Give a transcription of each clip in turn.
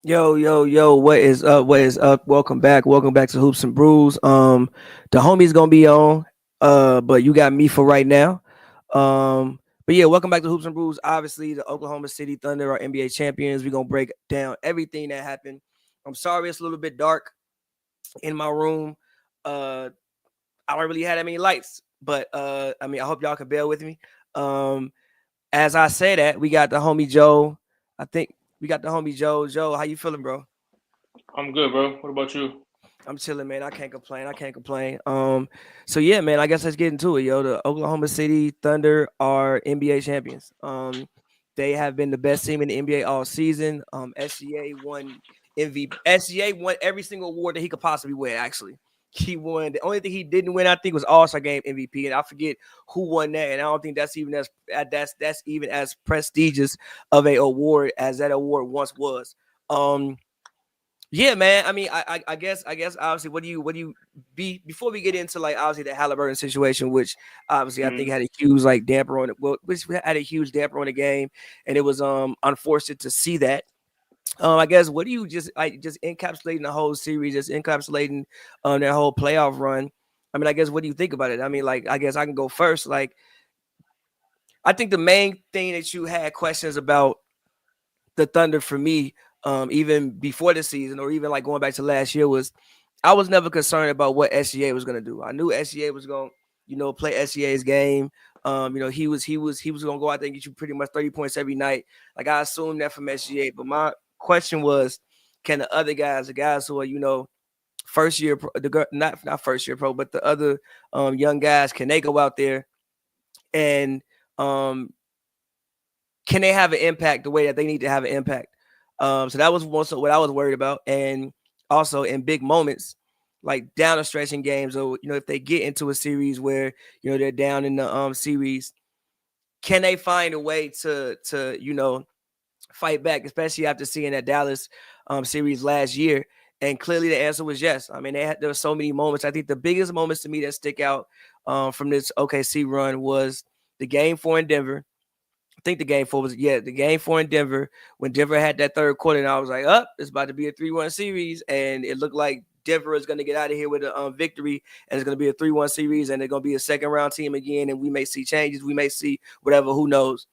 Yo, yo, yo, what is up? What is up? Welcome back. Welcome back to Hoops and Brews. The homie's gonna be on. But you got me for right now. But yeah, welcome back to Hoops and Brews. Obviously, the Oklahoma City Thunder are NBA champions. We're gonna break down everything that happened. I'm sorry it's a little bit dark in my room. Uh I don't really have that many lights, but I mean I hope y'all can bear with me. Um as I say that, we got the homie Joe. I think we got the homie Joe. Joe, how you feeling, bro? I'm good, bro. What about you? I'm chilling, man. I can't complain. I can't complain. So yeah, man. I guess let's get into it, yo. The Oklahoma City Thunder are NBA champions. They have been the best team in the NBA all season. SGA won MVP. SGA won every single award that he could possibly win. Actually, he won. The only thing he didn't win, I think, was All Star Game MVP, and I forget who won that. And I don't think that's even as that's even as prestigious of a award as that award once was. Um, yeah, man. I mean, I guess obviously, what do you be before we get into like obviously the Halliburton situation, which obviously I think Hmm. had a huge like damper on it. Well, which had a huge damper on the game, and it was unfortunate to see that. I guess what do you just encapsulating the whole series, just encapsulating that whole playoff run. I mean, I guess what do you think about it? I mean, like I guess I can go first. Like I think the main thing that you had questions about the Thunder for me, even before the season or even like going back to last year was I was never concerned about what SGA was gonna do. I knew SGA was gonna, play SGA's game. He was gonna go out there and get you pretty much 30 points every night. Like I assumed that from SGA. But my question was, can the other guys, the guys who are, first year not first year pro, but the other young guys, can they go out there and um can they have an impact the way that they need to have an impact? So that was also what I was worried about, and also in big moments, like down the stretch in games, or if they get into a series where they're down in the series, can they find a way to fight back, especially after seeing that Dallas series last year? And clearly, the answer was yes. I mean, there were so many moments. I think the biggest moments to me that stick out from this OKC run was the game four in Denver. I think the game four was the game four in Denver when Denver had that third quarter, and I was like, up, it's about to be a 3-1 series, and it looked like Denver is going to get out of here with a victory, and it's going to be a 3-1 series, and they're going to be a second round team again, and we may see changes, we may see whatever, who knows.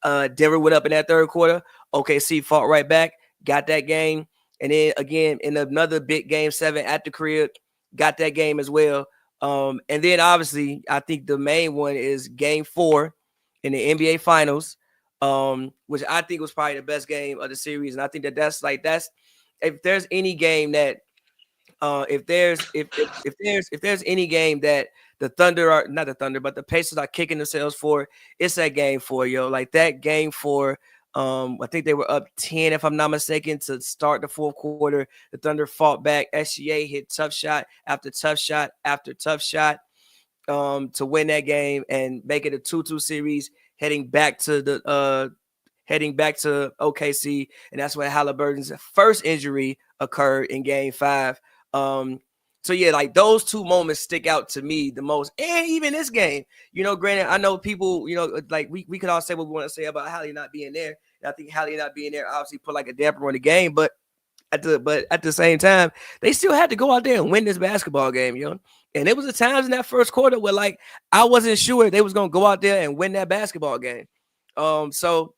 Denver went up in that third quarter. OKC fought right back, got that game, and then again in another big game seven at the crib, got that game as well. And then obviously, I think the main one is game four in the NBA Finals, which I think was probably the best game of the series. And I think that's if there's any game that if there's any game that the Thunder are not the Thunder, but the Pacers are kicking themselves for, it's that game four, yo. Like that game four. I think they were up 10, if I'm not mistaken, to start the fourth quarter. The Thunder fought back. SGA hit tough shot after tough shot after tough shot to win that game and make it a 2-2 series, heading back to OKC, and that's when Halliburton's first injury occurred in Game 5. So yeah, like those two moments stick out to me the most, and even this game. Granted, I know people, like we could all say what we want to say about Hallie not being there. And I think Hallie not being there obviously put like a damper on the game, but at the same time, they still had to go out there and win this basketball game. And there was a times in that first quarter where like I wasn't sure they was gonna go out there and win that basketball game. So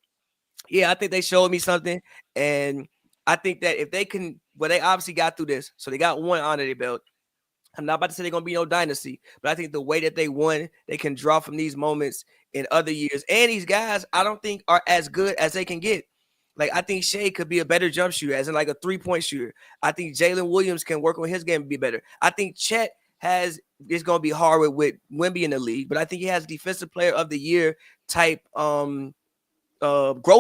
yeah, I think they showed me something, and I think that if they can, well, they obviously got through this, so they got one under their belt. I'm not about to say they're gonna be no dynasty, but I think the way that they won, they can draw from these moments in other years. And these guys, I don't think are as good as they can get. Like I think Shea could be a better jump shooter, as in like a 3-point shooter. I think Jalen Williams can work on his game and be better. I think Chet has it's gonna be hard with Wemby in the league, but I think he has defensive player of the year type growth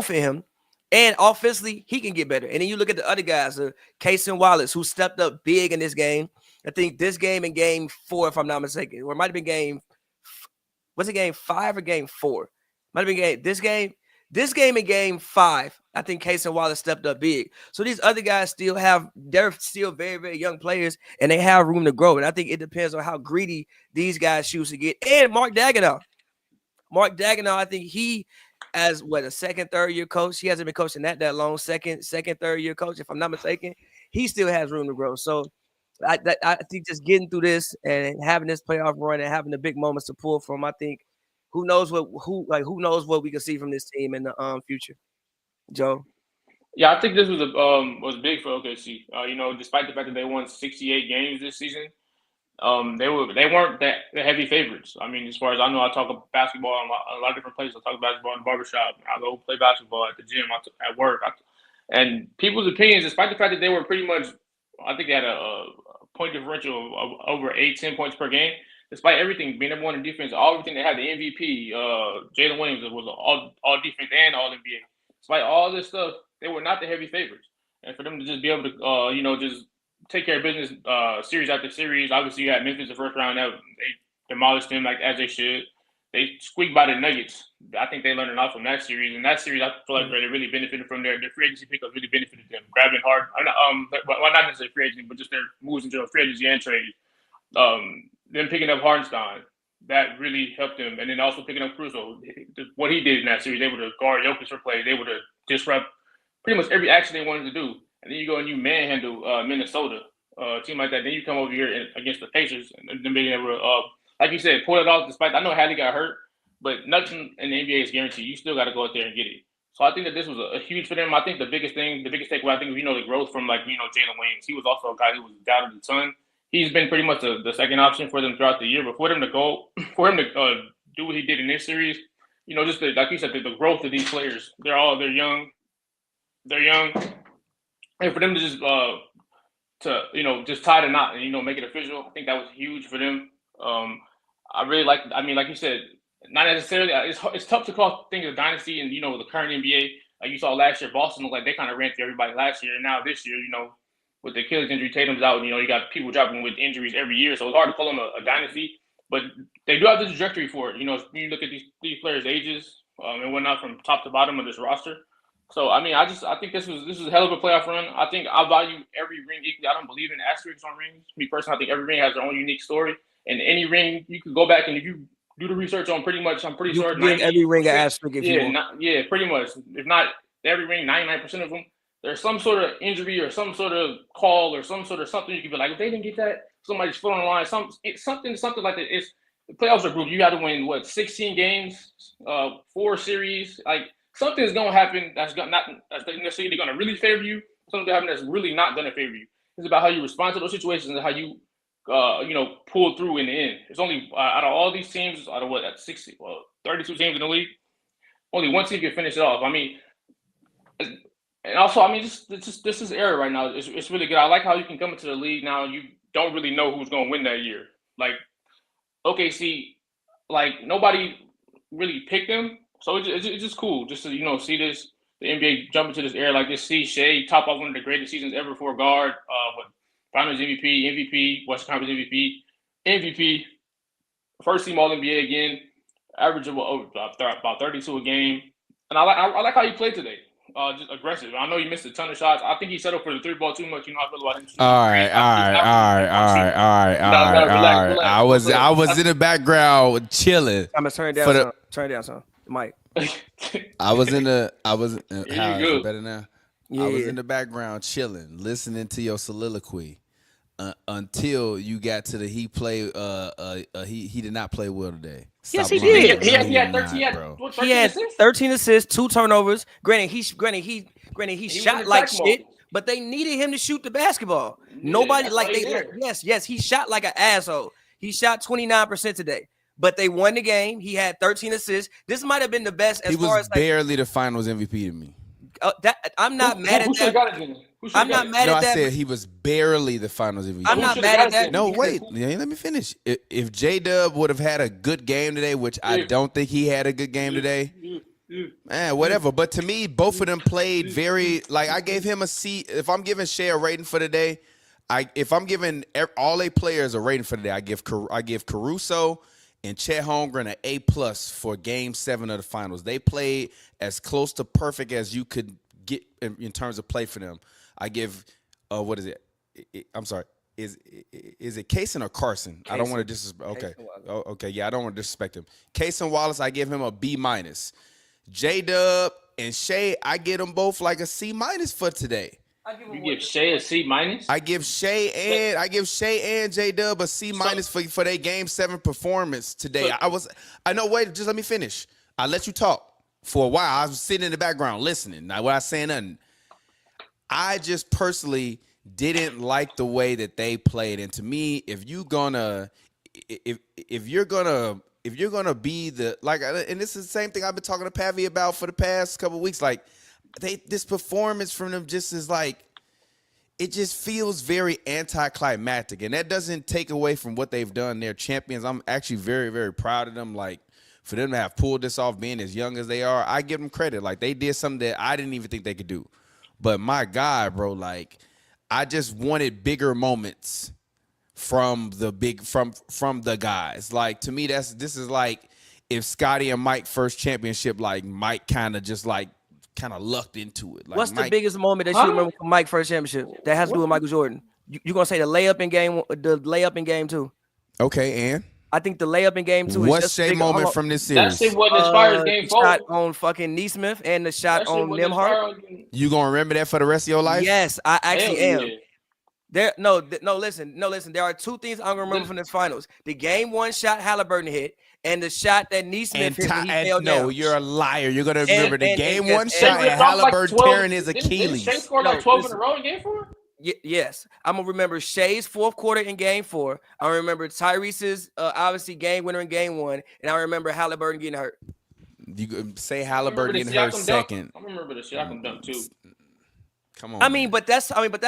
in him. And offensively, he can get better. And then you look at the other guys, Case and Wallace, who stepped up big in this game. I think this game in game four, if I'm not mistaken, or it might have been was it game five or game four? Might have been this game in game five. I think Case and Wallace stepped up big. So these other guys they're still very, very young players, and they have room to grow. And I think it depends on how greedy these guys choose to get. And Mark Dagenau. Mark Daigneault, I think he, as a second, third year coach, he hasn't been coaching that long. Second, third year coach, if I'm not mistaken, he still has room to grow. So I think just getting through this and having this playoff run and having the big moments to pull from, I think who knows what we can see from this team in the future. Joe. Yeah, I think this was big for OKC. Despite the fact that they won 68 games this season, they weren't the heavy favorites. I mean, as far as I know, I talk about basketball in a lot of different places. I talk basketball in the barbershop. I go play basketball at the gym. At work. And people's opinions, despite the fact that they were pretty much, I think they had a point differential of over 8-10 points per game. Despite everything, being number one in defense, everything they had, the MVP, Jalen Williams was all defense and all NBA. Despite all this stuff, they were not the heavy favorites. And for them to just be able to, just take care of business series after series. Obviously, you had Memphis the first round. They demolished them as they should. They squeaked by the Nuggets. I think they learned a lot from that series. And that series, I feel like they really benefited from their free agency pickups. Really benefited them. Grabbing hard, not necessarily free agency, but just their moves into free agency and trades. Them picking up Hartenstein, that really helped them. And then also picking up Caruso. What he did in that series, able to guard Jokic for plays, able to disrupt pretty much every action they wanted to do. And then you go and you manhandle Minnesota, a team like that. Then you come over here against the Pacers and then being able to, like you said, pull it off. Despite I know Hallie got hurt, but nothing in the NBA is guaranteed. You still got to go out there and get it. So I think that this was a huge for them. I think the biggest takeaway, I think, the growth from Jalen Williams. He was also a guy who was doubted a ton. He's been pretty much the second option for them throughout the year. But for him to do what he did in this series, just like you said, the growth of these players. They're young. They're young. And for them to just just tie the knot and make it official, I think that was huge for them. I really like. I mean, like you said, not necessarily. It's tough to call things a dynasty, and the current NBA. Like you saw last year, Boston looked like they kind of ran through everybody last year, and now this year, with the Achilles injury, Tatum's out. You got people dropping with injuries every year, so it's hard to call them a dynasty. But they do have the trajectory for it. When you look at these players' ages and whatnot from top to bottom of this roster. So I mean, I think this was a hell of a playoff run. I think I value every ring equally. I don't believe in asterisks on rings. Me personally, I think every ring has their own unique story. And any ring, you could go back and if you do the research on pretty much, I'm pretty sure. Give every ring an asterisk if you want. Pretty much. If not every ring, 99% of them, there's some sort of injury or some sort of call or some sort of something you could be like, if they didn't get that, somebody's foot on the line, something like that. It's the playoffs are brutal. You got to win 16 games, 4 series, like. Something's gonna happen that's necessarily gonna really favor you. Something's gonna happen that's really not gonna favor you. It's about how you respond to those situations and how you, pull through in the end. It's only out of all these teams, out of 32 teams in the league, only one team can finish it off. I mean, and also, I mean, this is era right now. It's really good. I like how you can come into the league now. You don't really know who's gonna win that year. Like OKC, like nobody really picked them. So it's just cool just to, see the NBA jump into this era like this, see Shea top off one of the greatest seasons ever for a guard, Finals MVP, Western Conference MVP, first team All-NBA again, average of about 32 a game. And I like how he played today. Just aggressive. I know he missed a ton of shots. I think he settled for the 3-ball too much. I feel about him. All right. I was in the background chilling. I'm gonna turn it down, son. Mike. I was better now. Yeah. I was in the background chilling, listening to your soliloquy until you got to the he did not play well today. Yes, he did. He had 13. He had 13 assists, 2 turnovers. Granted, he shot like shit, but they needed him to shoot the basketball. Nobody yes, he shot like an asshole. He shot 29% today. But they won the game. He had 13 assists. This might have been the best as far as barely the Finals MVP to me. I'm not mad at that. I'm not mad at that. I said he was barely the Finals MVP. I'm not mad at that. No, wait. Let me finish. If J-Dub would have had a good game today, which I don't think he had a good game today, man, whatever. But to me, both of them played very I gave him a C. If I'm giving Shea a rating for today, if I'm giving all 8 players a rating for today, I give Caruso and Chet Holmgren an A+ for Game 7 of the Finals. They played as close to perfect as you could get in terms of play for them. I give, I'm sorry, is it Kaysen or Carson? I don't want to disrespect. Okay. Okay. Yeah, I don't want to disrespect him. Kaysen Wallace, I give him a B-. J-Dub and Shea, I give them both like a C- for today. You give Shea a C-? I give Shea and J-Dub a C- for their Game 7 performance today. Just let me finish. I let you talk for a while. I was sitting in the background listening. Now, when I saying nothing, I just personally didn't like the way that they played. And to me, if you're gonna be the and this is the same thing I've been talking to Pavy about for the past couple of weeks. Like this performance from them just is like, it just feels very anticlimactic, and that doesn't take away from what they've done. They're champions. I'm actually very, very proud of them. Like for them to have pulled this off, being as young as they are, I give them credit. Like they did something that I didn't even think they could do. But my God, bro, like I just wanted bigger moments from the guys. Like to me, this is like if Scotty and Mike first championship, like Mike kind of lucked into it. Like what's the biggest moment that you remember from Mike first championship that has to do with Michael Jordan? You gonna say the layup in game 2? Okay, and I think the layup in game 2 is what's just Shea moment from this series? That shit wasn't as far as game 4. Shot on fucking Neesmith and the shot on Nembhard. You gonna remember that for the rest of your life? Yes, I actually am. Listen. There are 2 things I'm gonna remember from this finals: the game 1 shot Haliburton hit, and the shot that Neesmith hit. No, you're a liar. You're gonna remember the game 1 shot and Haliburton tearing his Achilles. Shea scored like 12 in a row in game 4. Yes, I'm gonna remember Shea's 4th quarter in game 4. I remember Tyrese's obviously game winner in game 1, and I remember Haliburton getting hurt. You could say Haliburton getting hurt second. I remember the Siakam dunk too. Come on. I mean, but that's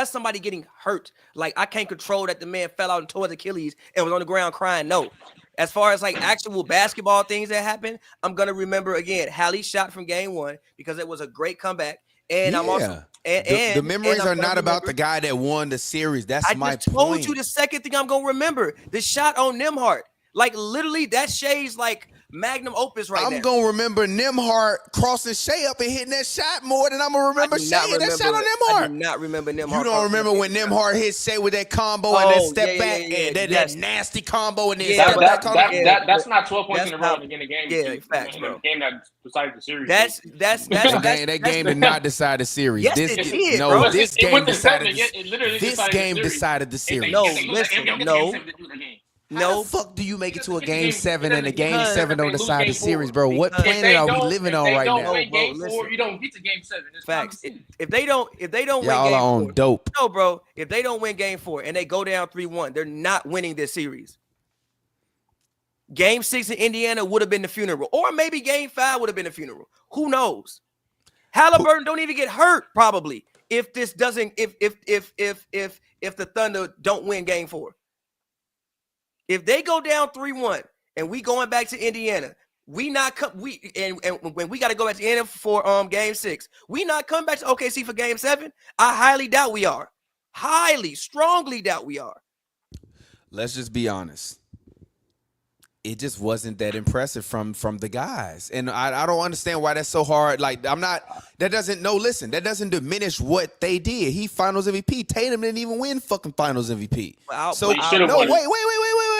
somebody getting hurt. Like I can't control that the man fell out and tore his Achilles and was on the ground crying. No. As far as like actual basketball things that happened, I'm gonna remember again Hallie shot from game 1 because it was a great comeback. And I'm also the memories are not about the guy that won the series. That's my point. I told you the second thing I'm gonna remember: the shot on Nembhard. Like literally, that Shea's like magnum opus right now. I'm gonna remember Nembhard crossing Shea up and hitting that shot more than I'm gonna remember Shea and that shot on Nembhard. I do not remember Nembhard. You don't remember when Nembhard hit Shea with that combo and that step back and that nasty combo and then step back combo. That's not 12 points in a row to get a game. Yeah, facts, bro. Game that decided the series. That game did not decide the series. Yes, it did, bro. This game decided. This game decided the series. No, listen, no. How the fuck do you make it to a game 7 and a game 7 don't decide the series, bro? What planet are we living on right now? Bro, you don't get to game 7. Facts. If they don't win game 4, on dope. No, bro. If they don't win game 4 and they go down 3-1, they're not winning this series. Game 6 in Indiana would have been the funeral, or maybe game 5 would have been the funeral. Who knows? Haliburton don't even get hurt probably if this doesn't. If the Thunder don't win game 4. If they go down 3-1 and we going back to Indiana, and when we got to go back to Indiana for game 6, we not come back to OKC for game 7. I highly doubt we are. Strongly doubt we are. Let's just be honest. It just wasn't that impressive from the guys. And I don't understand why that's so hard. Like, that doesn't diminish what they did. He finals MVP. Tatum didn't even win fucking finals MVP.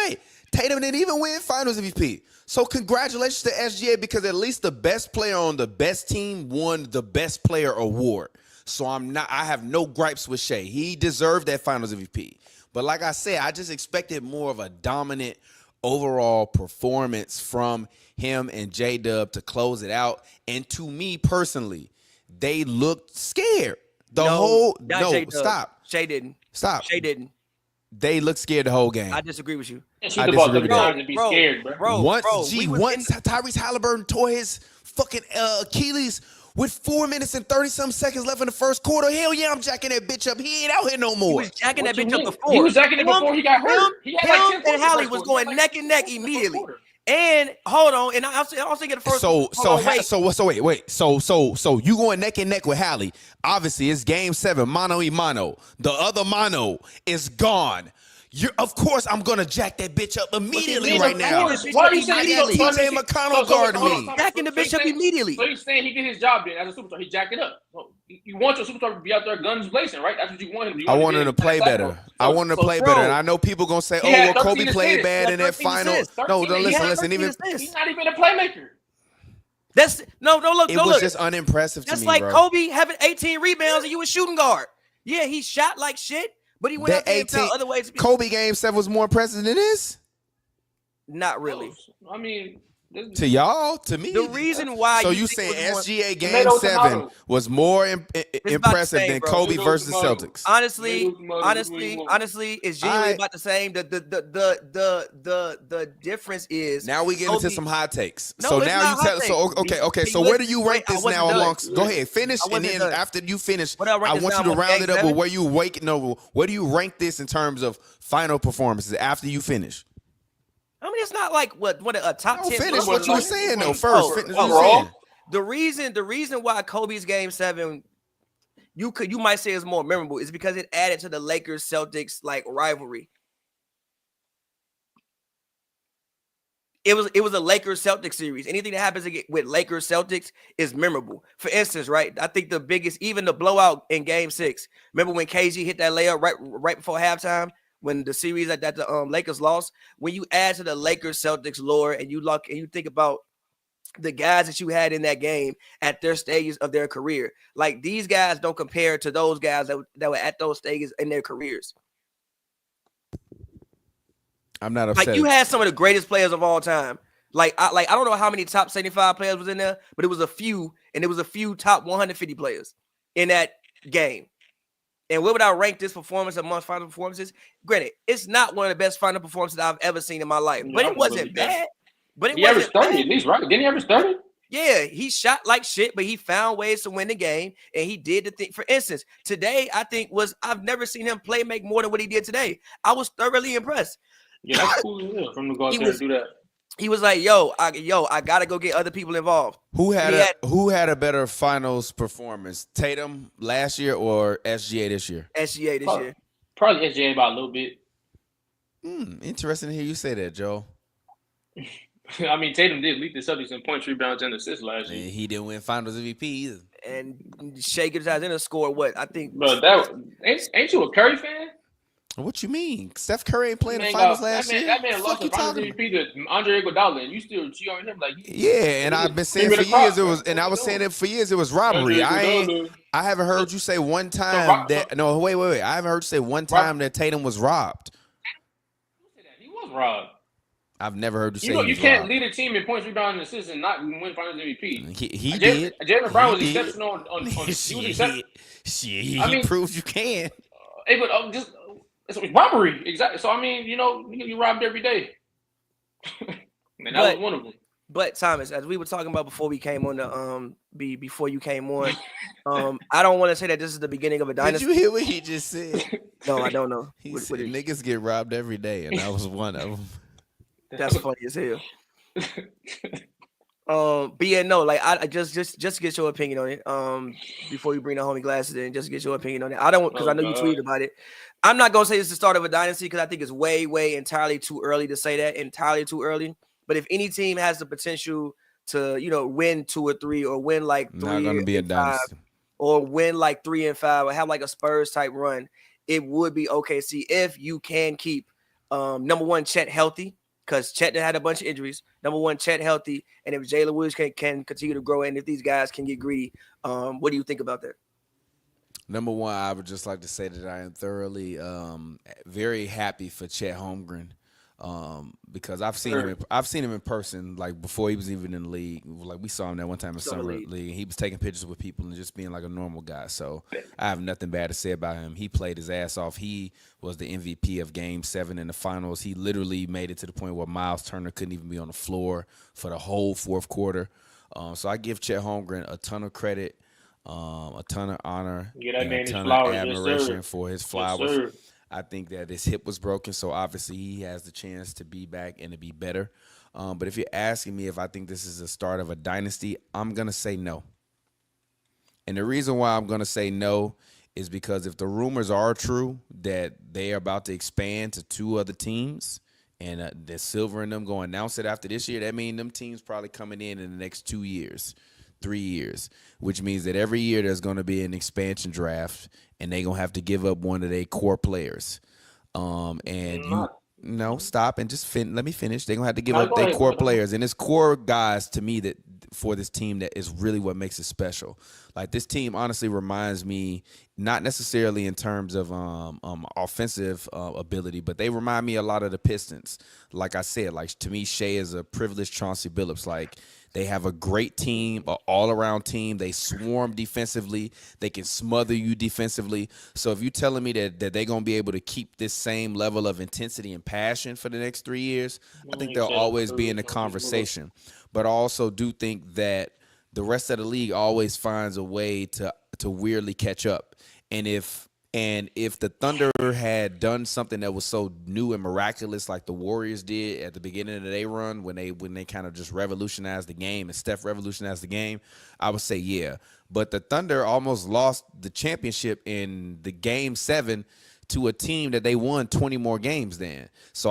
Wait. Tatum didn't even win finals MVP. So congratulations to SGA because at least the best player on the best team won the best player award. So I have no gripes with Shea. He deserved that finals MVP. But like I said, I just expected more of a dominant overall performance from him and J-Dub to close it out. And to me personally, they looked scared. Stop. Shea didn't. Stop. Shea didn't. They looked scared the whole game. I disagree with you. I disagree with that. To be scared, bro. Once Tyrese Haliburton tore his fucking Achilles with 4 minutes and 30-something seconds left in the first quarter, hell yeah, I'm jacking that bitch up. He ain't out here no more. He was jacking that bitch up before. He was jacking it before he got hurt. Him and Hallie was going neck and neck immediately. And hold on, and I was thinking the first. So you going neck and neck with Hallie? Obviously, it's game 7, mano y mano. The other mano is gone. Of course, I'm gonna jack that bitch up immediately right now. Why are you saying TJ McConnell guarding me? Jacking the bitch up immediately. So you're saying he get his job done as a superstar? He jacked it up. you want your superstar to be out there guns blazing, right? That's what you want him to do. I want him to play better. I want him to play better. And I know people going to say, oh, well, Kobe played bad in that final. No, listen. He's not even a playmaker. That's look. It was just unimpressive to me, Just like bro. Kobe having 18 rebounds and you a shooting guard. Yeah, he shot like shit, but he went out there and found other ways. Kobe game 7 was more impressive than this? Not really. I mean, to y'all, to me. The reason why. So you saying SGA game 7 was more impressive than Kobe versus Celtics? Honestly, it's genuinely about the same. The difference is now we get into some hot takes. No, so it's now not you tell. hot So takes. okay. So where do you rank this now done. amongst? Go ahead, finish, and then done. after you finish, I want you to round it up with where you where do you rank this in terms of final performances after you finish? I mean, it's not like what a top 10. Finish what you were saying though. First, finish what you were saying. The reason why Kobe's game 7 you might say is more memorable is because it added to the Lakers Celtics like rivalry. It was a Lakers Celtics series. Anything that happens with Lakers Celtics is memorable. For instance, right? I think the biggest, even the blowout in Game 6. Remember when KG hit that layup right before halftime? When the series that the Lakers lost, when you add to the Lakers Celtics lore and you think about the guys that you had in that game at their stages of their career, like these guys don't compare to those guys that were at those stages in their careers. I'm not upset. Like you had some of the greatest players of all time. I don't know how many top 75 players was in there, but it was a few, and it was a few top 150 players in that game. And where would I rank this performance amongst final performances? Granted, it's not one of the best final performances I've ever seen in my life, but it wasn't bad. But he averaged 30 at least, right? Didn't he average 30? Yeah, he shot like shit, but he found ways to win the game, and he did the thing. For instance, today I think I've never seen him make more than what he did today. I was thoroughly impressed. Yeah, that's cool from the go out there to do that. He was like, I gotta go get other people involved. Who had a better finals performance? Tatum last year or SGA this year? SGA this year. Probably SGA by a little bit. Interesting to hear you say that, Joe. I mean, Tatum did lead the Celtics in points, rebounds, and assists last year. And he didn't win Finals MVP either. And Shea Gilgeous-Alexander scored what? I think. Bro, ain't you a Curry fan? What you mean? Steph Curry ain't playing the finals last year. That man lost the Finals MVP to Andre Iguodala, and you still cheat on him like. Yeah, and I've been saying for years it was, and I was saying it for years it was robbery. I haven't heard you say one time that. No, wait. I haven't heard you say one time that Tatum was robbed. He was robbed. I've never heard you say you can't lead a team in points, rebounds, and assists and not win Finals MVP. He did. Jaylen Brown was exceptional on he was exceptional. He proved you can. It's robbery, exactly. So I mean, you robbed every day, and that was one of them. But Thomas, as we were talking about before we came on before you came on, I don't want to say that this is the beginning of a dynasty. Did you hear what he just said? No, I don't know. He said niggas get robbed every day, and I was one of them. That's funny as hell. But yeah, no, like I just get your opinion on it. Before you bring the homie glasses in, just get your opinion on it. I don't, because I know you tweeted about it. I'm not gonna say it's the start of a dynasty because I think it's way entirely too early to say that. Entirely too early. But if any team has the potential to win 2 or 3 or win like 3, not gonna be a dynasty, or win like 3 and 5 or have like a Spurs type run, it would be OKC if you can keep number one Chet healthy. Because Chet had a bunch of injuries. Number one, Chet healthy. And if Jalen Williams can continue to grow and if these guys can get greedy, what do you think about that? Number one, I would just like to say that I am thoroughly very happy for Chet Holmgren. Because I've seen him in person, like before he was even in the league. Like we saw him that one time in Summer League. He was taking pictures with people and just being like a normal guy. So I have nothing bad to say about him. He played his ass off. He was the MVP of Game 7 in the finals. He literally made it to the point where Miles Turner couldn't even be on the floor for the whole fourth quarter. So I give Chet Holmgren a ton of credit, a ton of honor, and a ton of admiration for his flowers. Yes, I think that his hip was broken, so obviously he has the chance to be back and to be better. But if you're asking me if I think this is the start of a dynasty, I'm going to say no. And the reason why I'm going to say no is because if the rumors are true that they are about to expand to 2 other teams and that Silver and them go announce it after this year, that means them teams probably coming in the next 2 years. 3 years, which means that every year there's going to be an expansion draft, and they're going to have to give up one of their core players. And you no stop and just let me finish. They're gonna have to give up their core players, and it's core guys to me that for this team that is really what makes it special. Like this team honestly reminds me, not necessarily in terms of offensive ability, but they remind me a lot of the Pistons. Like I said, like to me, Shea is a privileged Chauncey Billups. Like they have a great team, an all-around team. They swarm defensively. They can smother you defensively. So if you're telling me that they're going to be able to keep this same level of intensity and passion for the next 3 years, I think they'll always be in the conversation. But I also do think that the rest of the league always finds a way to weirdly catch up. And if the Thunder had done something that was so new and miraculous like the Warriors did at the beginning of their run when they kind of just revolutionized the game and Steph revolutionized the game, I would say yeah. But the Thunder almost lost the championship in the Game 7 to a team that they won 20 more games than. So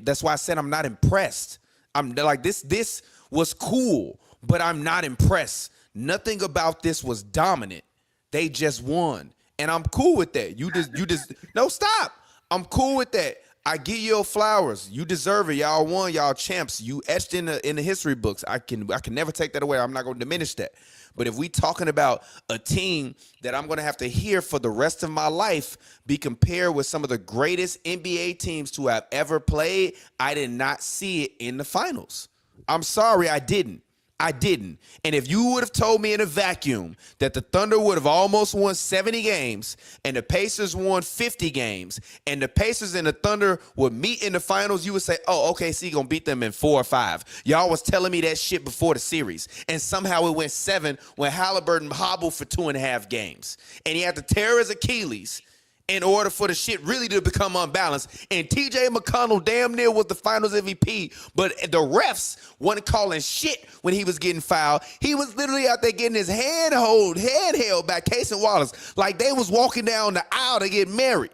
that's why I said I'm not impressed. I'm like this was cool, but I'm not impressed. Nothing about this was dominant. They just won. And I'm cool with that. You just no stop. I'm cool with that. I give you your flowers. You deserve it. Y'all won. Y'all champs. You etched in the history books. I can never take that away. I'm not going to diminish that. But if we talking about a team that I'm going to have to hear for the rest of my life be compared with some of the greatest NBA teams to have ever played, I did not see it in the finals. I'm sorry, I didn't. And if you would have told me in a vacuum that the Thunder would have almost won 70 games and the Pacers won 50 games and the Pacers and the Thunder would meet in the finals, you would say, oh, OKC going to beat them in 4 or 5. Y'all was telling me that shit before the series. And somehow it went 7 when HALIBURTON hobbled for 2.5 games. And he had to tear his Achilles in order for the shit really to become unbalanced. And TJ McConnell damn near was the finals MVP, but the refs wasn't calling shit when he was getting fouled. He was literally out there getting his head held by Case and Wallace like they was walking down the aisle to get married.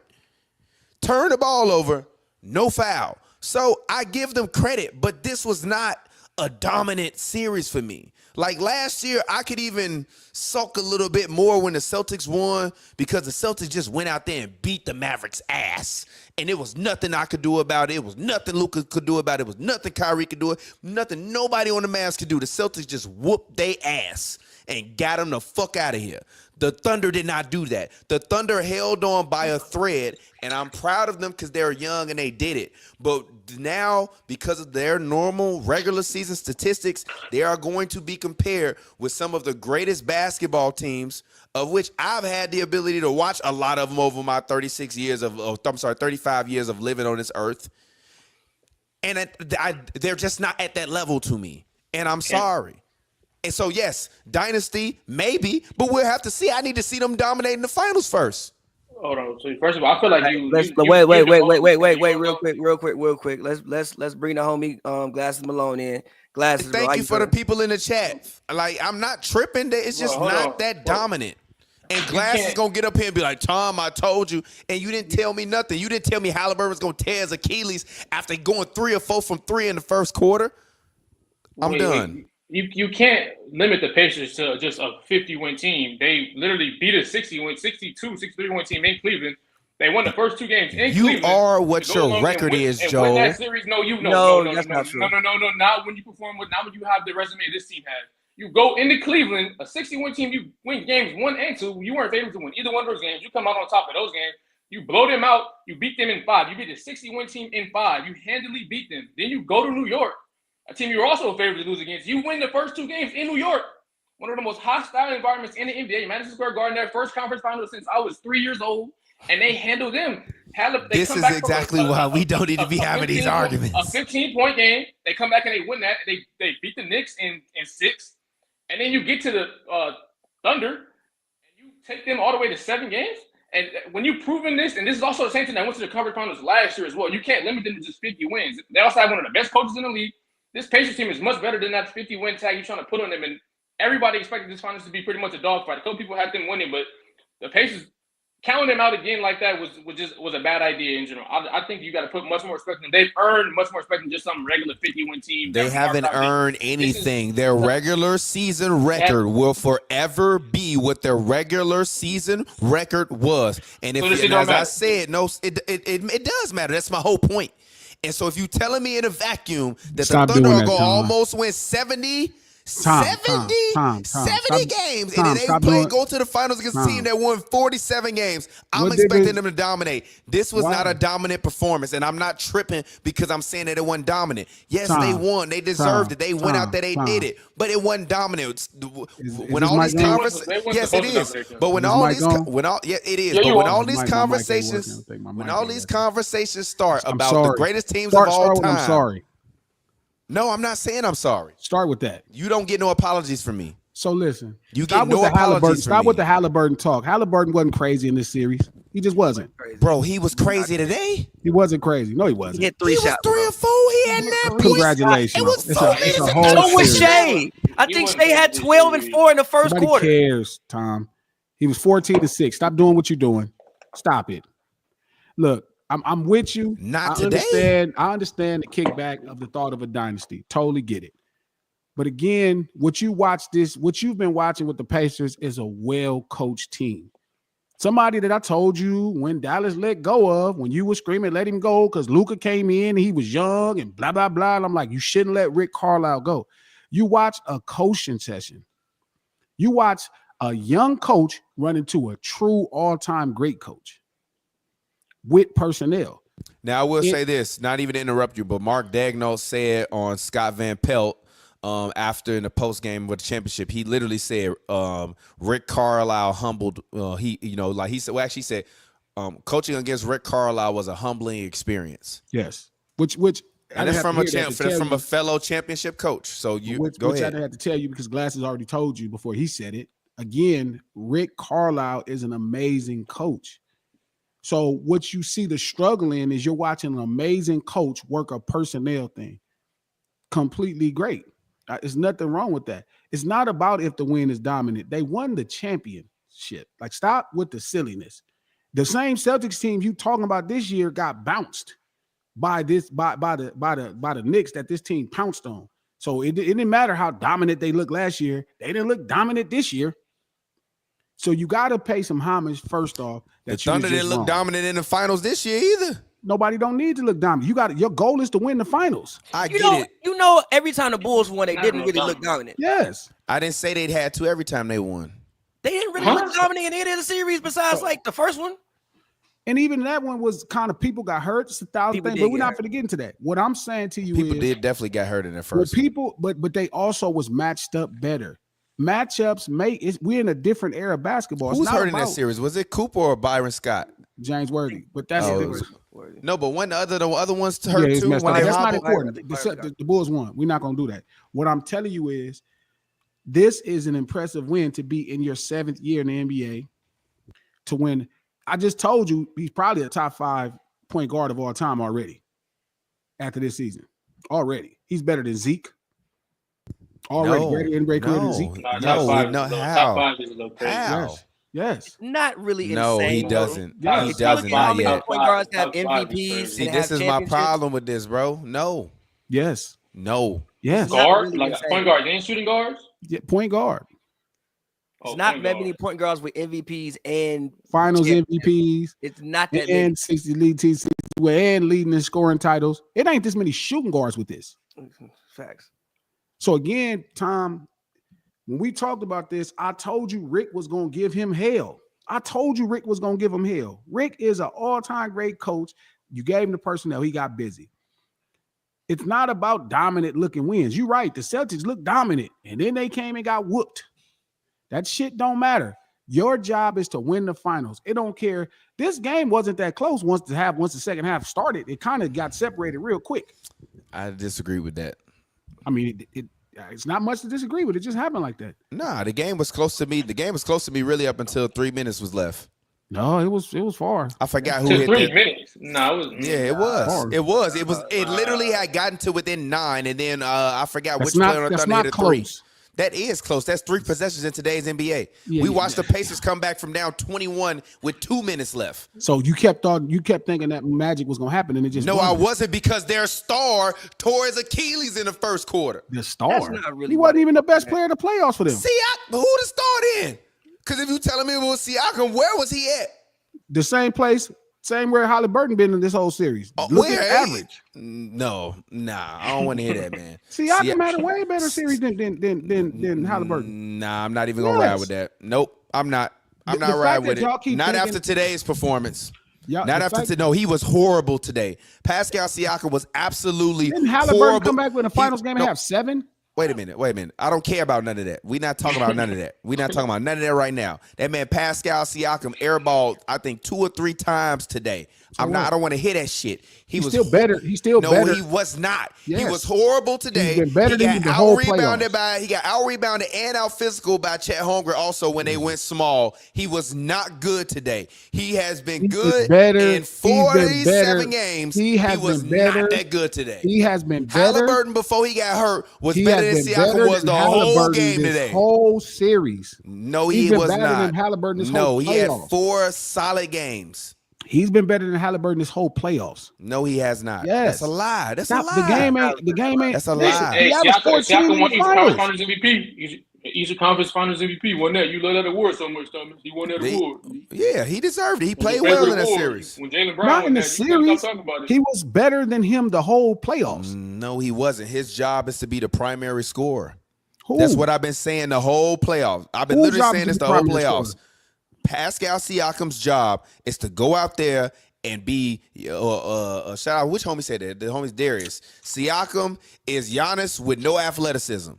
Turn the ball over, no foul. So I give them credit, but this was not a dominant series for me. Like last year, I could even sulk a little bit more when the Celtics won because the Celtics just went out there and beat the Mavericks' ass. And it was nothing I could do about it. It was nothing Luka could do about it. It was nothing Kyrie could do. Nothing nobody on the Mavs could do. The Celtics just whooped their ass and got them the fuck out of here. The Thunder did not do that. The Thunder held on by a thread, and I'm proud of them because they're young and they did it. But now, because of their normal regular season statistics, they are going to be compared with some of the greatest basketball teams, of which I've had the ability to watch a lot of them over my 35 years of living on this earth. And they're just not at that level to me. And I'm sorry. And so, yes, dynasty, maybe, but we'll have to see. I need to see them dominating the finals first. Hold on. So first of all, I feel like wait, real quick. Let's bring the homie Glasses Malone in. Glasses. Thank you for the people in the chat. Like, I'm not tripping. It's just not that dominant. And Glass is gonna get up here and be like, Tom, I told you, and you didn't tell me nothing. You didn't tell me HALIBURTON was gonna tear his Achilles after going 3 or 4 from 3 in the first quarter. I'm done. You can't limit the Pacers to just a 50-win team. They literally beat a 63-win team in Cleveland. They won the first 2 games in Cleveland. You are what your record is, Joe. Win that series, no, that's not true. No, not when you perform not when you have the resume this team has. You go into Cleveland, a 60-win team, you win games 1 and 2. You weren't favored to win either one of those games. You come out on top of those games. You blow them out. You beat them in 5. You beat the 60-win team in 5. You handily beat them. Then you go to New York, a team you're also favored to lose against. You win the first 2 games in New York, one of the most hostile environments in the NBA. Madison Square Garden, their first conference final since I was 3 years old, and they handle them. This is exactly why we don't need to be having these arguments. A 15-point game, they come back and they win that. They beat the Knicks in 6, and then you get to the Thunder, and you take them all the way to 7 games. And when you've proven this, and this is also the same thing that went to the conference finals last year as well, you can't limit them to just 50 wins. They also have one of the best coaches in the league. This Pacers team is much better than that 50-win tag you're trying to put on them. And everybody expected this finals to be pretty much a dogfight. A couple people had them winning, but the Pacers counting them out again like that was a bad idea in general. I think you got to put much more respect in them. They've earned much more respect than just some regular 50-win team. They haven't earned anything. Their regular season record will forever be what their regular season record was. And if, as I said, no, it does matter. That's my whole point. And so if you're telling me in a vacuum that the Thunder are going to almost win 70 games, and then they go to the finals against a team that won 47 games. I'm expecting them to dominate. This was not a dominant performance, and I'm not tripping because I'm saying that it wasn't dominant. Yes, they won. They deserved it. They went out there. They did it. But it wasn't dominant. When all these conversations, yes, it is. But when all these, it is. But when all these conversations, start about the greatest teams of all time, I'm sorry. No, I'm not saying I'm sorry. Start with that. You don't get no apologies from me. So listen, you get no apologies from me. Stop with the Halliburton talk. Halliburton wasn't crazy in this series. He just wasn't. Bro, he was crazy today. He wasn't crazy. No, he wasn't. He hit 3 shots. He was 3 or 4. He had 9 points. Congratulations. It was 4 minutes. So was Shea. I think Shea had 12 and 4 in the first quarter. Nobody cares, Tom. He was 14-6. Stop doing what you're doing. Stop it. Look, I'm with you. Not today. I understand the kickback of the thought of a dynasty. Totally get it. But again, what you've been watching with the Pacers is a well-coached team. Somebody that I told you when Dallas let go of, when you were screaming, let him go because Luka came in, he was young and blah, blah, blah. And I'm like, you shouldn't let Rick Carlisle go. You watch a coaching session. You watch a young coach run into a true all-time great coach with personnel. Now, I will say this, not even to interrupt you, but Mark Daigneault said on Scott Van Pelt after in the post game with the championship, he literally said Rick Carlisle humbled. He said coaching against Rick Carlisle was a humbling experience. Yes, which and that's from a fellow championship coach. So go ahead. I didn't have to tell you because Glasses already told you before he said it. Again, Rick Carlisle is an amazing coach. So what you see the struggle in is you're watching an amazing coach work a personnel thing. Completely great. There's nothing wrong with that. It's not about if the win is dominant. They won the championship. Like, stop with the silliness. The same Celtics team you talking about this year got bounced by the Knicks that this team pounced on. So it didn't matter how dominant they looked last year. They didn't look dominant this year. So you got to pay some homage first off. The Thunder didn't look dominant in the finals this year either. Nobody don't need to look dominant. Your goal is to win the finals. I get it. You know, every time the Bulls won, they didn't really look dominant. Yes. I didn't say they'd had to every time they won. They didn't really look dominant in any of the series besides like the first one. And even that one was kind of people got hurt. It's 1,000 things, but we're not going to get into that. What I'm saying to you is people did definitely got hurt in the first. But they also was matched up better. Matchups we're in a different era of basketball. Who's hurt in that series? Was it Cooper or Byron Scott? James Worthy. But that's no. But when the other ones hurt too. That's not important. The Bulls won. We're not going to do that. What I'm telling you is, this is an impressive win to be in your 7th year in the NBA to win. I just told you he's probably a top 5 point guard of all time already. After this season, already he's better than Zeke. Already, greater NBA career than Zeke. Top five is a little crazy. How? Yes. Not really insane. No, he doesn't. Yeah. He doesn't. Not yet. Point guards have MVPs. See, this is my problem with this, bro. No. Yes. No. Yes. Guard? Like point guards and shooting guards? Yeah, point guard. It's not that many point guards with MVPs and finals MVPs. It's not that and 60 lead teams and leading in scoring titles. It ain't this many shooting guards with this. Facts. So again, Tom, when we talked about this, I told you Rick was going to give him hell. Rick is an all-time great coach. You gave him the personnel. He got busy. It's not about dominant looking wins. You're right. The Celtics look dominant, and then they came and got whooped. That shit don't matter. Your job is to win the finals. It don't care. This game wasn't that close once the second half started. It kind of got separated real quick. I disagree with that. I mean, it's not much to disagree with. It just happened like that. Nah, the game was close to me. The game was close to me really up until 3 minutes was left. No, it was far. I forgot who hit 3 minutes. No, it was. Yeah, it was. It literally had gotten to within 9, and then I forgot which player on Thunder hit a 3. That is close. That's 3 possessions in today's NBA. Yeah, we watched the Pacers come back from down 21 with 2 minutes left. So you kept thinking that magic was gonna happen, and it just No, wasn't. I wasn't, because their star tore his Achilles in the first quarter. The star. That's not really he wasn't even the best player in the playoffs for them. Who the star then? Because if you telling me it was Siakam, where was he at? The same place, same where HALIBURTON been in this whole series. Look at average. No, I don't want to hear that, man. Siakam had a way better series than HALIBURTON. Nah, I'm not even gonna ride with that. Nope, I'm not. I'm not riding with it. Not after today's performance. No, he was horrible today. Pascal Siakam was absolutely Didn't HALIBURTON horrible. come back with a finals game and have 7? Wait a minute. I don't care about none of that. We're not talking about none of that. We're not talking about none of that right now. That man Pascal Siakam airballed, I think, 2 or 3 times today. I don't want to hear that shit. He was still better. He's still better. No, he was not. Yes. He was horrible today. He's been better than you the whole playoffs. He got out rebounded and out physical by Chet Holmgren. Also, when they went small, he was not good today. He has been good in 47 games. He was not that good today. He has been better. HALIBURTON before he got hurt was better than Siakam was the whole game today. Whole series. No, he was not. No, he had 4 solid games. He's been better than HALIBURTON this whole playoffs. No, he has not. Yes. That's a lie. That's a lie. The game ain't. That's a lie. Hey, Siakam won Eastern Conference Finals MVP. Eastern Conference Finals MVP. Won that. You love that award so much, Thomas. He won that award. Yeah, he deserved it. He played well in that series. When Jaylen Brown Not in the that, series. He was better than him the whole playoffs. No, he wasn't. His job is to be the primary scorer. Who? That's what I've been saying the whole playoffs. I've been literally saying this the whole playoffs. Pascal Siakam's job is to go out there and be shout out, which homie said that? The homie's Darius. Siakam is Giannis with no athleticism.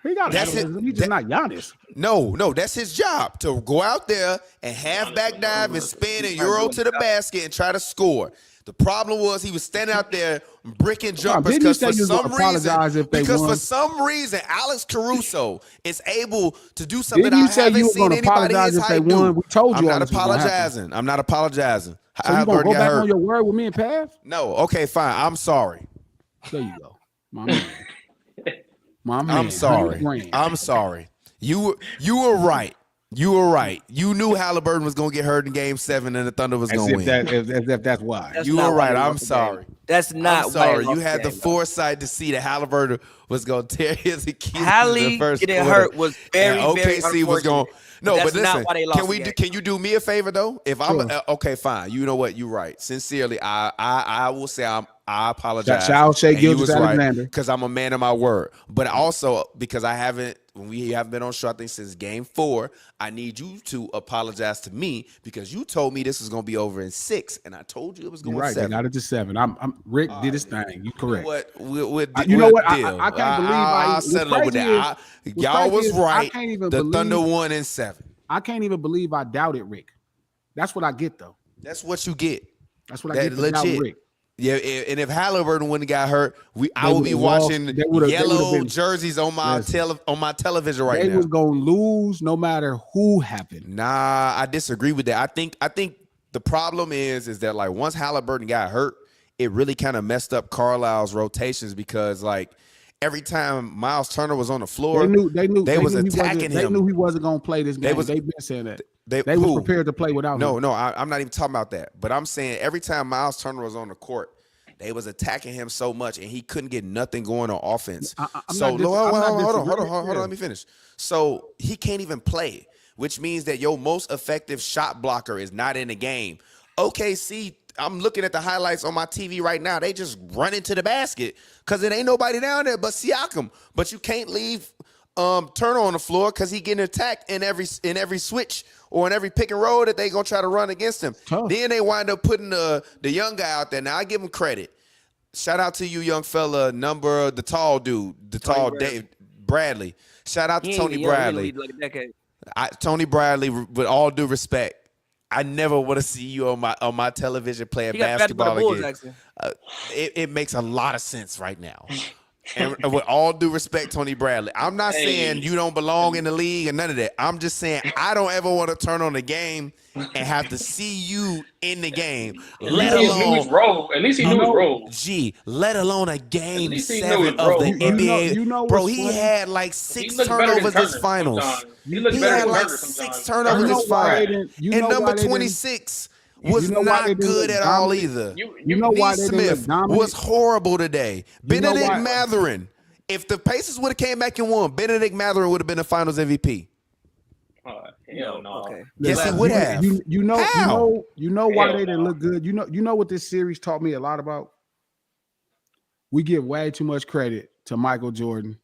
He got athleticism. He's just not Giannis. No, that's his job, to go out there and half back dive and spin and euro to the basket and try to score. The problem was he was standing out there bricking jumpers because for some reason Alex Caruso is able to do something I haven't seen anybody his height do. We told you I'm not apologizing. So you gonna go back on your word with me and Pav? No. Okay, fine. I'm sorry. There you go, my man. My man. I'm sorry. You were right. You knew HALIBURTON was going to get hurt in Game 7 and the Thunder was going to win. If that's why. You were right. I'm sorry. That's not. I'm sorry. You had the foresight to see that HALIBURTON was going to tear his Achilles in the first getting quarter. hurt was very, very OKC was going. No, but listen. Can Can you do me a favor though? If I'm okay, fine. You know what? You're right. Sincerely, I will say I apologize. Shall say gilgeous-alexander because I'm a man of my word. But also because we haven't been on show, I think, since Game 4. I need you to apologize to me because you told me this was going to be over in 6, and I told you it was going to 7. They got it to 7. Rick did his thing. You correct. You know what? I can't believe I'll settle up with that. Y'all was right. The Thunder won in 7. I can't even believe I doubted Rick. That's what I get, though. That's what you get. That's what I get. Legit. Rick. Yeah, and if HALIBURTON wouldn't got hurt, I would be watching yellow jerseys on my television right now. They was gonna lose no matter who happened. Nah, I disagree with that. I think the problem is that like once HALIBURTON got hurt, it really kind of messed up Carlisle's rotations because like every time Miles Turner was on the floor, they was attacking him. They knew he wasn't gonna play this game. They've been saying that. They was prepared to play without him. No, I'm not even talking about that. But I'm saying every time Miles Turner was on the court, they was attacking him so much, and he couldn't get nothing going on offense. Hold on, let me finish. So he can't even play, which means that your most effective shot blocker is not in the game. OKC, I'm looking at the highlights on my TV right now. They just run into the basket because it ain't nobody down there but Siakam. But you can't leave Turner on the floor because he getting attacked in every switch or in every pick and roll that they gonna try to run against him. Tough. Then they wind up putting the young guy out there. Now I give him credit. Shout out to you, young fella, the tall dude, Dave Bradley. Shout out to Tony Bradley. Tony Bradley, with all due respect, I never want to see you on my television playing basketball again. It makes a lot of sense right now. And with all due respect, Tony Bradley, I'm not saying you don't belong in the league and none of that. I'm just saying I don't ever want to turn on the game and have to see you in the game. Let alone his role. At least he knew his role. Let alone a game 7 his of role, the bro. NBA. Bro, he had like 6 turnovers this finals. He had like 6 turnovers this finals. And number 26 was not good at all either. You know why they Smith was horrible today. Benedict Mathurin. If the Pacers would have came back and won, Benedict Mathurin would have been the Finals MVP. Hell no. Okay. Yes, he would have. You know why they didn't look good. You know what this series taught me a lot about. We give way too much credit to Michael Jordan.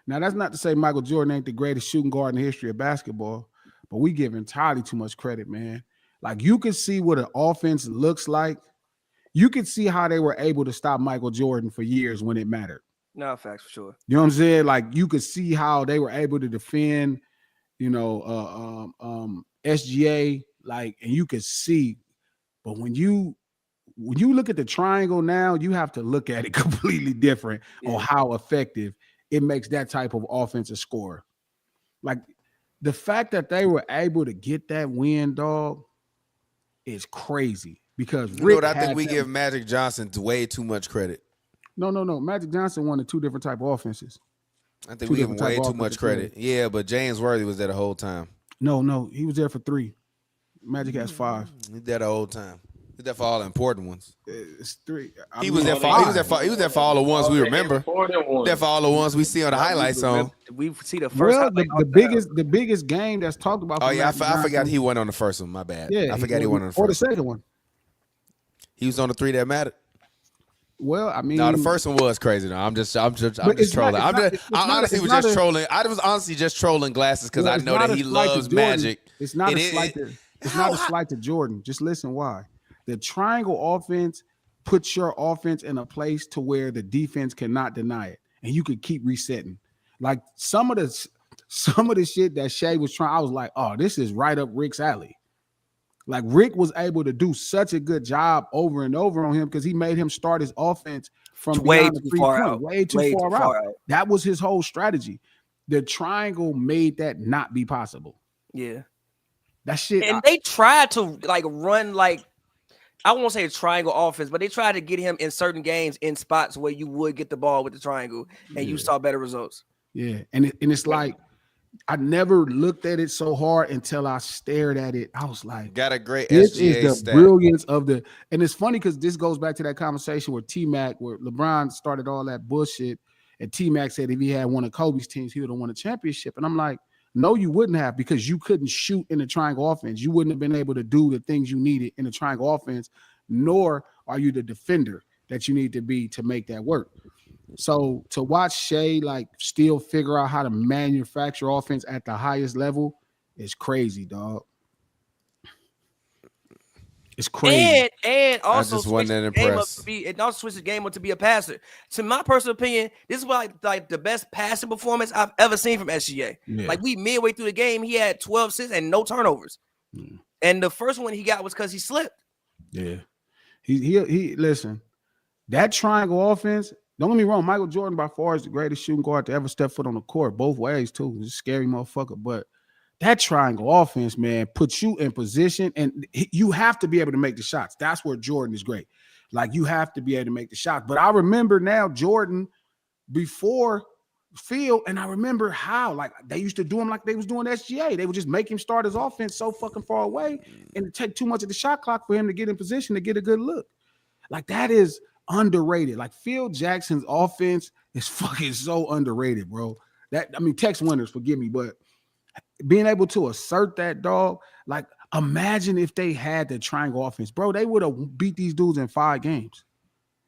Now that's not to say Michael Jordan ain't the greatest shooting guard in the history of basketball. But we give entirely too much credit, man. Like you can see what an offense looks like. You can see how they were able to stop Michael Jordan for years when it mattered. No, facts for sure. You know what I'm saying? Like you could see how they were able to defend, SGA, like, and you could see. But when you look at the triangle now, you have to look at it completely different on how effective it makes that type of offensive score. Like, the fact that they were able to get that win, dog, is crazy because I think we give Magic Johnson way too much credit. No. Magic Johnson wanted 2 different type of offenses. I think we give him way too much credit. Yeah, but James Worthy was there the whole time. No, he was there for 3. Magic has 5. He's there the whole time. He's there for all the important ones. It's 3. He was there for all the ones we remember. There for all the ones we see on the highlights on. We see the first. Well, the biggest game that's talked about. Oh yeah, I forgot he went on the first one. My bad. Yeah, I forgot he went on the first. Or the second one. He was on the 3 that mattered. Well, I mean, no, the first one was crazy. No, I'm just trolling. I honestly was just trolling. I was honestly just trolling Glasses because I know that he loves Magic. It's not a slight. It's not a slight to Jordan. Just listen why. The triangle offense puts your offense in a place to where the defense cannot deny it, and you could keep resetting. Like some of the shit that Shea was trying, I was like, oh, this is right up Rick's alley. Like Rick was able to do such a good job over and over on him because he made him start his offense from way too far out. Way too far out. That was his whole strategy. The triangle made that not be possible. Yeah. That shit. And they tried to like run like, I won't say a triangle offense, but they tried to get him in certain games in spots where you would get the ball with the triangle and you saw better results. Yeah. And it's like, I never looked at it so hard until I stared at it. I was like, got a great this SGA is the stat. Brilliance of the, and it's funny because this goes back to that conversation with T-Mac, where LeBron started all that bullshit. And T-Mac said if he had one of Kobe's teams, he would have won a championship. And I'm like, no, you wouldn't have, because you couldn't shoot in the triangle offense. You wouldn't have been able to do the things you needed in the triangle offense, nor are you the defender that you need to be to make that work. So to watch Shea like still figure out how to manufacture offense at the highest level is crazy, dog. It's crazy. And also I just wasn't that impressed. It also switched the game up to be a passer. To my personal opinion, this is like the best passing performance I've ever seen from SGA. Yeah. Like we midway through the game, he had 12 assists and no turnovers. Yeah. And the first one he got was because he slipped. Yeah. He listen, that triangle offense. Don't get me wrong, Michael Jordan by far is the greatest shooting guard to ever step foot on the court, both ways too. He's a scary motherfucker. But that triangle offense, man, puts you in position, and you have to be able to make the shots. That's where Jordan is great. Like you have to be able to make the shots. But I remember now Jordan before Phil, and I remember how like they used to do him like they was doing SGA. They would just make him start his offense so fucking far away and it take too much of the shot clock for him to get in position to get a good look. Like that is underrated. Like Phil Jackson's offense is fucking so underrated, bro. Tex Winters, forgive me, but being able to assert that, dog, like imagine if they had the triangle offense, bro, they would have beat these dudes in 5 games.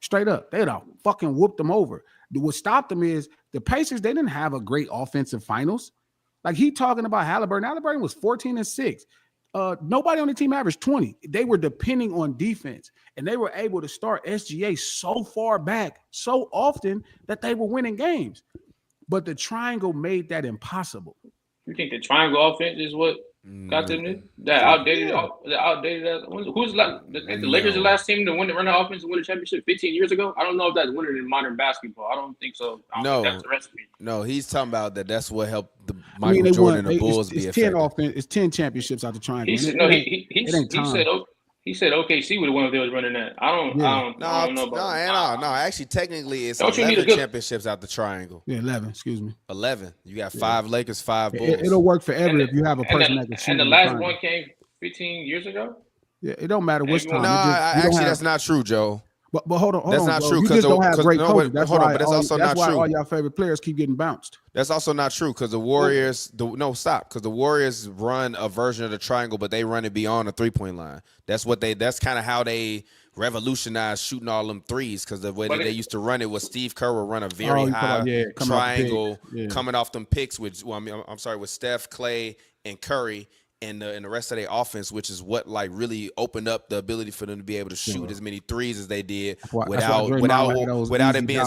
Straight up. They'd have fucking whooped them over. What stopped them is the Pacers, they didn't have a great offensive finals. Like he talking about HALIBURTON. HALIBURTON was 14-6. Nobody on the team averaged 20. They were depending on defense, and they were able to start SGA so far back so often that they were winning games. But the triangle made that impossible. You think the triangle offense is what Got them that outdated. Who's like the Lakers the last team to win the run the offense and win the championship 15 years ago? I don't know if that's winning in modern basketball. I don't think so. I don't think that's the recipe. No, he's talking about that. That's what helped the Michael Jordan and the Bulls be effective. It's 10 championships out the triangle. He said OKC would have won if they was running that. I don't know about No. Actually, technically, it's Don't 11 championships out the triangle. Yeah, 11. Excuse me. 11. You got 5 Lakers, 5 Bulls. It'll work forever if you have a person that can shoot. And the last one came 15 years ago. Yeah, it don't matter which time. No, actually, that's not true, Joe. But hold on. That's not true. You just don't have great coaches. That's why all y'all favorite players keep getting bounced. That's also not true because the Warriors. Because the Warriors run a version of the triangle, but they run it beyond the 3-point line. That's kind of how they revolutionized shooting all them threes. Because the way that they used to run it was Steve Kerr would run a very high triangle coming off them picks. With Steph, Clay, and Curry. And the rest of their offense, which is what like really opened up the ability for them to be able to shoot as many threes as they did without it being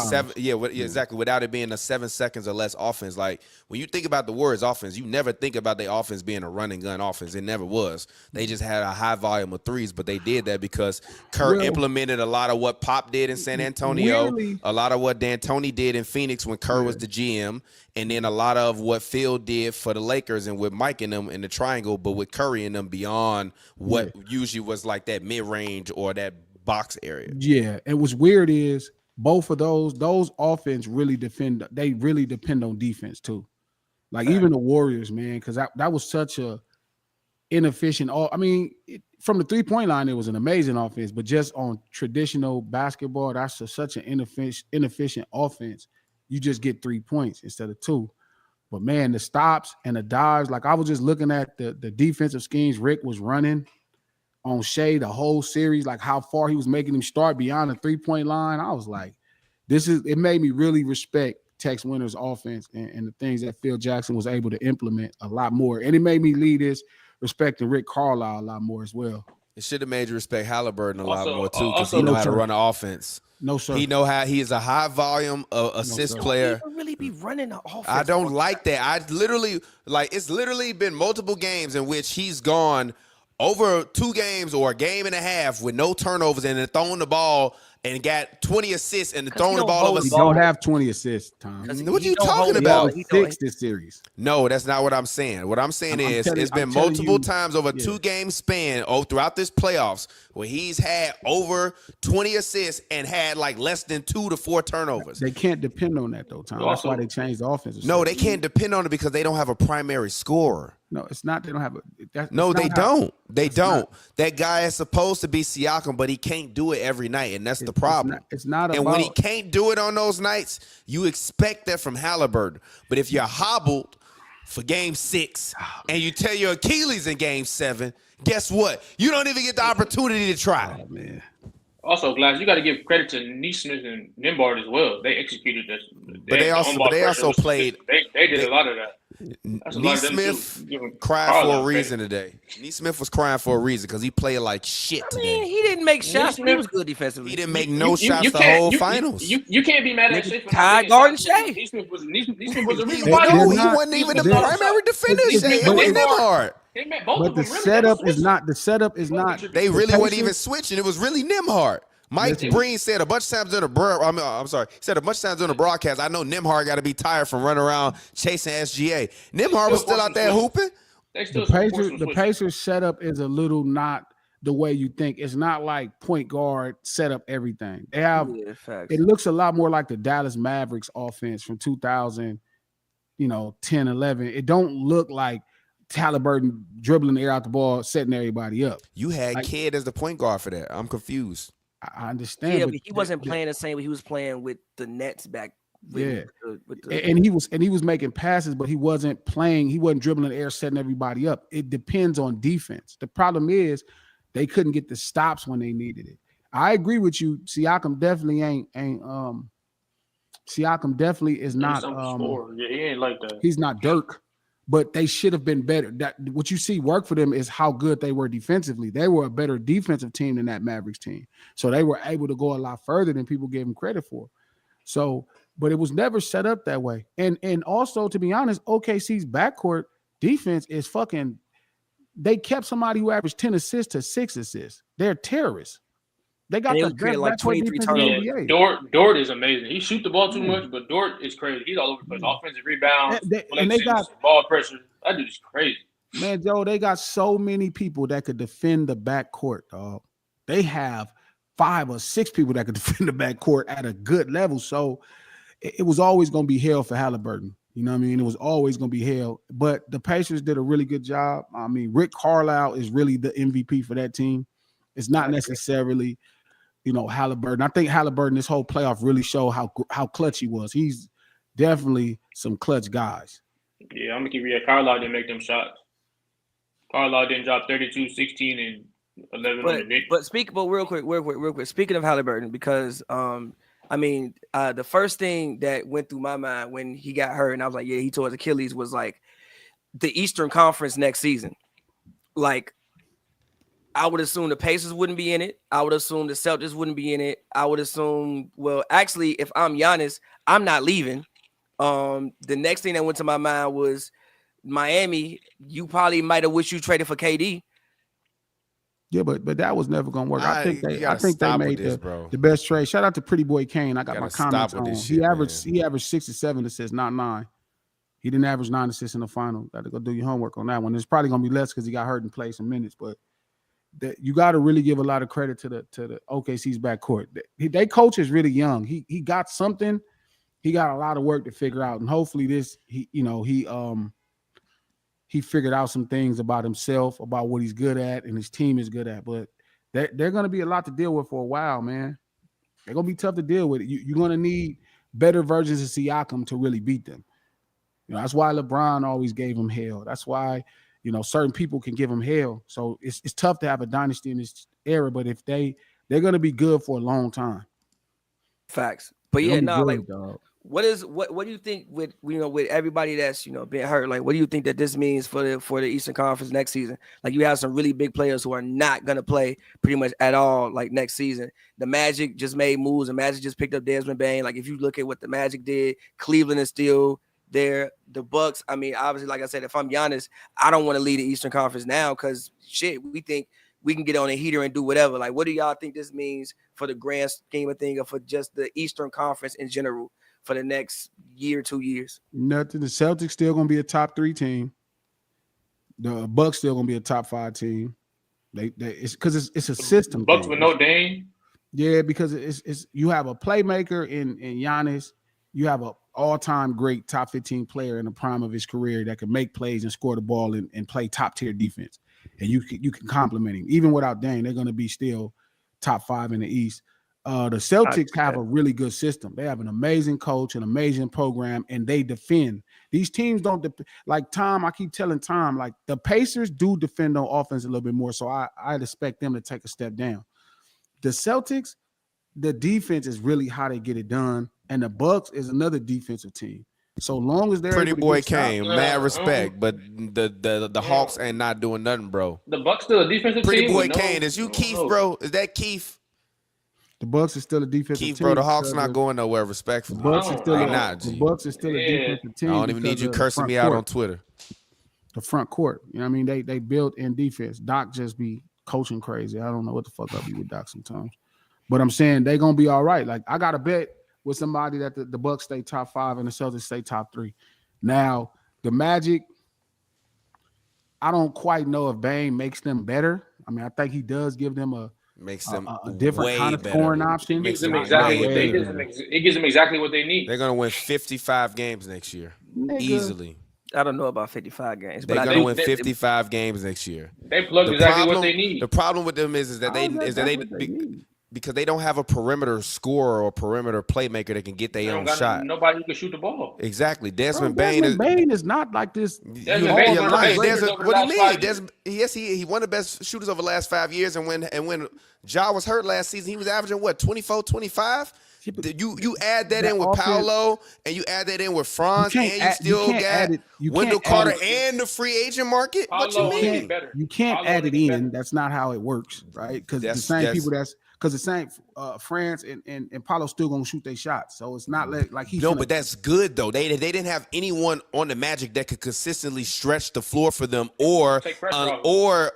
without it being a 7 seconds or less offense. Like when you think about the Warriors offense, you never think about their offense being a run and gun offense. It never was. They just had a high volume of threes, but they did that because Kerr implemented a lot of what Pop did in San Antonio, a lot of what D'Antoni did in Phoenix when Kerr was the GM, and then a lot of what Phil did for the Lakers and with Mike and them in the triangle, but with Curry and them beyond what usually was like that mid-range or that box area. Yeah, and what's weird is both of those offense really depend on defense too. Like even the Warriors, man, because that was such a inefficient. From the 3-point line, it was an amazing offense, but just on traditional basketball, that's such an inefficient offense. You just get 3 points instead of 2. But man, the stops and the dives, like I was just looking at the defensive schemes Rick was running on Shea the whole series, like how far he was making him start beyond the 3-point line. I was like, it made me really respect Tex Winter's offense and the things that Phil Jackson was able to implement a lot more. And it made me lead this respecting Rick Carlisle a lot more as well. It should have made you respect Halliburton a lot more too, because he know how to run an offense. No, sir. He know how he is a high volume assist player. He really be running the offense. I don't like that. It's literally been multiple games in which he's gone over 2 games or a game and a half with no turnovers and then throwing the ball and got 20 assists and throwing the ball over. He don't have 20 assists, Tom. What are you talking about? He 6 this series. No, that's not what I'm saying. What I'm saying is it's been multiple times over 2-game span throughout this playoffs where he's had over 20 assists and had like less than 2 to 4 turnovers. They can't depend on that though, Tom. That's why they changed the offense. No, they can't depend on it because they don't have a primary scorer. No, it's not. They don't have a. They don't. They don't. That guy is supposed to be Siakam, but he can't do it every night, and that's the problem. It's not. And when he can't do it on those nights, you expect that from Halliburton. But if you're hobbled for Game 6 and you tear your Achilles in Game 7, guess what? You don't even get the opportunity to try. Oh, man. Also, Glass, you got to give credit to Neesmith and Nembhard as well. They executed this. They did a lot of that. Neesmith cried for a reason today. Neesmith was crying for a reason because he played like shit today. He didn't make shots, but he was good defensively. He didn't make no shots the whole finals. You can't be mad at Shea. Ty Garden Shea. Neesmith was a reason why he wasn't even the primary defender. It was Nembhard. But the setup is not. They really weren't even switching. It was really Nembhard. Mike Breen said a bunch of times during the broadcast, I know Nembhard got to be tired from running around chasing SGA. Nembhard was still out there hooping. The Pacers setup is a little not the way you think. It's not like point guard set up everything. They have it looks a lot more like the Dallas Mavericks offense from 2010, 11. It don't look like Halliburton dribbling the air out the ball, setting everybody up. You had Kidd as the point guard for that. I'm confused. I understand. Yeah, but he wasn't playing the same way he was playing with the Nets back. And he was making passes, but he wasn't playing. He wasn't dribbling the air, setting everybody up. It depends on defense. The problem is they couldn't get the stops when they needed it. I agree with you. Siakam definitely ain't. Siakam definitely is not. He ain't like that. He's not Dirk. But they should have been better. What you see work for them is how good they were defensively. They were a better defensive team than that Mavericks team. So they were able to go a lot further than people gave them credit for. So, but it was never set up that way. And also, to be honest, OKC's backcourt defense is fucking they kept somebody who averaged 10 assists to 6 assists. They're terrorists. They got And the they created best like backcourt 23 defense in the turnovers. NBA. Dort is amazing. He shoot the ball too much, but Dort is crazy. He's all over the place. Offensive rebounds, And they got ball pressure. That dude is crazy. Man, Joe, they got so many people that could defend the backcourt, dog. They have 5 or 6 people that could defend the backcourt at a good level. So it was always going to be hell for HALIBURTON. You know what I mean? It was always going to be hell. But the Pacers did a really good job. I mean, Rick Carlisle is really the MVP for that team. It's not necessarily, HALIBURTON. I think HALIBURTON, this whole playoff really showed how clutch he was. He's definitely some clutch guys. Yeah, I'm going to keep real. Carlisle didn't make them shots. Carlisle didn't drop 32, 16, and 11 on the Knicks. But real quick. Speaking of HALIBURTON, because the first thing that went through my mind when he got hurt, and I was like, yeah, he tore his Achilles, was like the Eastern Conference next season. Like, I would assume the Pacers wouldn't be in it. I would assume the Celtics wouldn't be in it. I would assume, well, actually, if I'm Giannis, I'm not leaving. The next thing that went to my mind was Miami. You probably might have wished you traded for KD. Yeah, but that was never gonna work. I think they made the best trade. Shout out to Pretty Boy Kane. I got my comments on. He averaged 6 or 7 assists, not 9. He didn't average 9 assists in the final. Got to go do your homework on that one. There's probably gonna be less because he got hurt and played some minutes, but you got to really give a lot of credit to the OKC's backcourt. They coach is really young. He got something. He got a lot of work to figure out, and hopefully he figured out some things about himself, about what he's good at, and his team is good at. But they're going to be a lot to deal with for a while, man. They're going to be tough to deal with. You're going to need better versions of Siakam to really beat them. That's why LeBron always gave him hell. That's why, certain people can give him hell. So it's tough to have a dynasty in this era. But if they're going to be good for a long time. Facts. But yeah, what do you think with everybody that's being hurt? Like, what do you think that this means for the Eastern Conference next season? Like, you have some really big players who are not gonna play pretty much at all. Like next season, the Magic just made moves, and Magic just picked up Desmond Bane. Like, if you look at what the Magic did, Cleveland is still there. The Bucks. I mean, obviously, like I said, if I'm Giannis, I don't want to lead the Eastern Conference now because we think we can get on a heater and do whatever. Like, what do y'all think this means for the grand scheme of things, or for just the Eastern Conference in general? For the next year, 2 years? Nothing. The Celtics still going to be a top 3 team. The Bucks still going to be a top 5 team. It's because it's a system. Bucks thing. With no Dame. Yeah, because it's you have a playmaker in Giannis. You have an all-time great top 15 player in the prime of his career that can make plays and score the ball and play top-tier defense. And you can compliment him. Even without Dame, they're going to be still top 5 in the East. The Celtics have a really good system. They have an amazing coach, an amazing program, and they defend. These teams don't like Tom. I keep telling Tom, like the Pacers do defend on offense a little bit more, so I'd expect them to take a step down. The Celtics, the defense is really how they get it done, and the Bucks is another defensive team. So long as they're Pretty Boy Kane, mad respect, but the Hawks ain't not doing nothing, bro. The Bucks still a defensive team. Pretty Boy Kane, is you Keith, bro? Is that Keith? The Bucks is still a defensive team. Bro, the Hawks not going nowhere, respectfully. The Bucks is still a defensive team. I don't even need you cursing me out on Twitter. The front court. You know what I mean? They built in defense. Doc just be coaching crazy. I don't know what the fuck I be with Doc sometimes. But I'm saying they going to be all right. Like, I got to bet with somebody that the Bucks stay top 5 and the Celtics stay top 3. Now, the Magic, I don't quite know if Bane makes them better. I mean, I think he does give them a different kind of scoring option. It gives them exactly what they need. They're gonna win 55 games next year, easily. I don't know about 55 games, but they're gonna win 55 games next year. They plug exactly what they need. The problem with them is that because they don't have a perimeter scorer or perimeter playmaker that can get their own shot. Nobody who can shoot the ball. Exactly. Desmond Bane is not like this. What do you mean? He one of the best shooters over the last 5 years, and when Ja was hurt last season, he was averaging 24, 25. You add that in with Paolo, and you add that in with Franz, and you still got Wendell Carter and the free agent market. What you mean? You can't add it in. That's not how it works, right? Because the same people because the same France and Paulo still gonna shoot their shots. So it's not like he's but that's good though. They didn't have anyone on the Magic that could consistently stretch the floor for them, or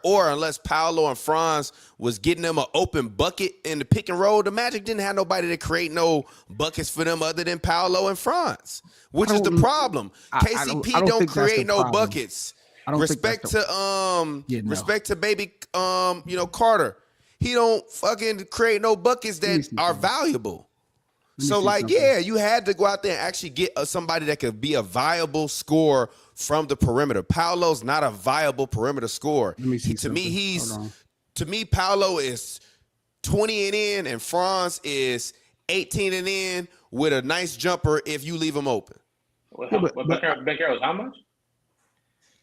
unless Paolo and Franz was getting them an open bucket in the pick and roll. The Magic didn't have nobody to create no buckets for them other than Paolo and Franz, which is the problem. KCP don't create no buckets. Respect to baby Carter. He don't fucking create no buckets that are valuable. So like, yeah, you had to go out there and actually get somebody that could be a viable scorer from the perimeter. Paolo's not a viable perimeter scorer. To me, Paolo is 20 and in, and Franz is 18 and in with a nice jumper if you leave him open. Ben Carroll's how much?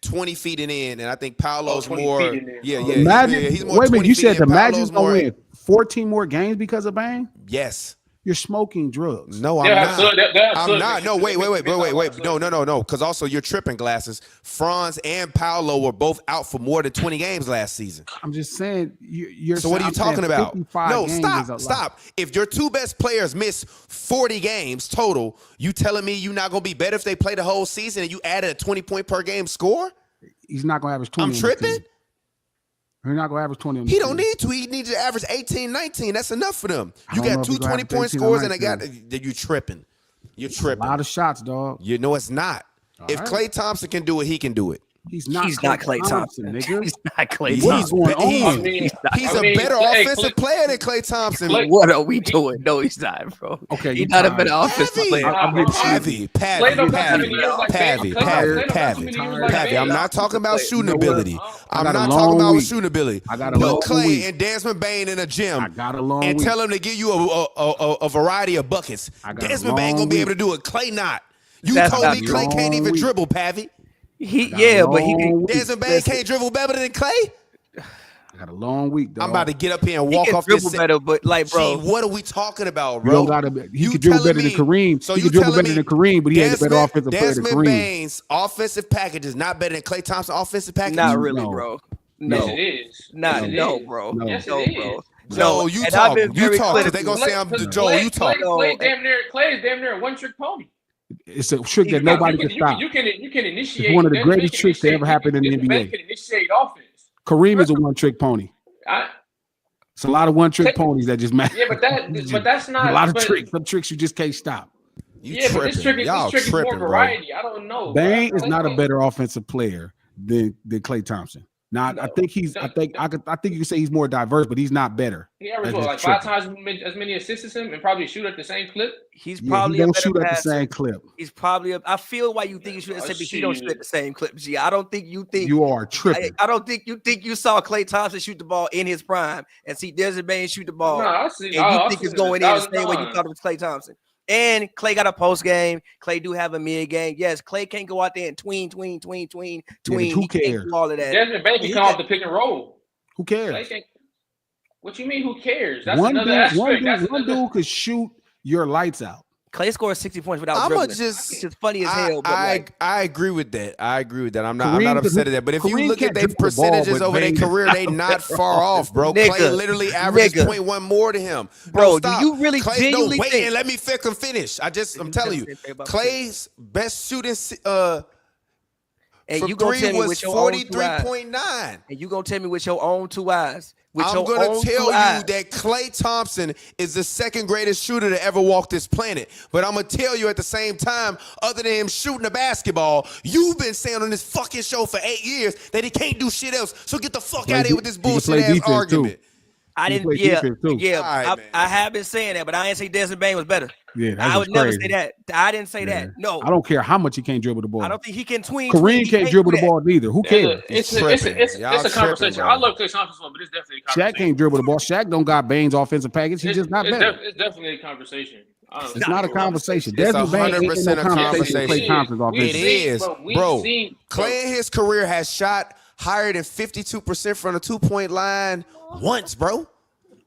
20 feet and in, and I think Paolo's more. Yeah. He's more. Wait a minute, you said the Magic's gonna win 14 more games because of Bang? Yes. You're smoking drugs. No, I'm not. I'm not. No, wait. No. Because also you're tripping, Glasses. Franz and Paolo were both out for more than 20 games last season. I'm just saying you're. So what are you talking about? No, stop. If your two best players miss 40 games total, you telling me you're not gonna be better if they play the whole season and you added a 20-point per game score? He's not gonna average 20. I'm tripping. He's not going to average 20. He don't need to. He needs to average 18, 19. That's enough for them. You got two 20-point scores, and you tripping. You're tripping. A lot of shots, dog. You know it's not. If Klay Thompson can do it, he can do it. He's not Klay Thompson, nigga. He's not Klay Thompson. He's a better offensive player than Klay Thompson. What are we doing? No, he's not, bro. Okay, he's not a better offensive player. Pavy. I'm not talking about shooting ability. I'm not talking about shooting ability. Put Klay and Desmond Bane in a gym and tell him to give you a variety of buckets. Desmond Bane gonna be able to do it. Klay not. You told me Klay can't even dribble, Pavy. Desmond Bane can't dribble better than Klay. I got a long week, dog. I'm about to get up here and walk off this. Better, but like, bro, what are we talking about, bro? He can dribble better than Kareem. So he can dribble better than Kareem, but he ain't a better offensive player than Kareem. Desmond Bane's offensive package is not better than Klay Thompson's offensive package. Not really, bro. No, yes, it is. No, bro. Yes, it is. No, you talk. They gonna say I'm Joe. You talk. Klay is damn near a one-trick pony. It's a trick that nobody can stop. You can initiate. It's one of the greatest tricks that ever happened in the NBA. Can initiate offense. Kareem is a one-trick pony. It's a lot of one-trick ponies that just matter. Yeah, but that's not a lot of tricks. Some tricks you just can't stop. But this trick is more variety. I don't know. Bane is not a better offensive player than Klay Thompson. Now, I think you can say he's more diverse, but he's not better. He averaged like 5 times as many assists as him and probably shoot at the same clip. He's probably he don't shoot at the same clip. He's probably I feel why you think he shoot at the same, but he don't shoot at the same clip. G, I don't think you think you are tripping. I don't think you saw Klay Thompson shoot the ball in his prime and see Desmond Bane shoot the ball. No, I see. And you think it's going in the same way you thought it was Klay Thompson. And Klay got a post game. Klay do have a mid game. Yes, Klay can't go out there and tween. Yeah, who cares? All of that. Desmond Bane can come off the pick and roll. Who cares? What you mean? Who cares? That's one another aspect. One dude could shoot your lights out. Klay scored 60 points without dribbling. It's just funny as hell. But I agree with that. I'm not upset at that. But if you look at their percentages over their career, they not far off, bro. Klay literally averaged 0.1 more than him. Bro, do you really genuinely wait and let me finish. I'm telling you, Klay's best shooting and for you gonna three tell me was 43.9. And you gonna tell me with your own 2 eyes. I'm going to tell you that Klay Thompson is the second greatest shooter to ever walk this planet. But I'm going to tell you at the same time, other than him shooting a basketball, you've been saying on this fucking show for 8 years that he can't do shit else. So get the fuck out of here with this bullshit-ass argument. I have been saying that, but I didn't say Desmond Bane was better. Yeah, I would never say that. I didn't say that. No, I don't care how much he can't dribble the ball. I don't think he can tween. Kareem can't dribble the ball neither. Who cares? It's a conversation. I love Klay Thompson, but it's definitely a conversation. Shaq can't dribble the ball. Shaq don't got Bane's offensive package. He's just not better. It's definitely a conversation. It's not a conversation. It's Desmond Bane ain't no 100% a conversation. Klay Thompson's offensive. It is, bro. Klay in his career has shot higher than 52% from the 2-point line once, bro.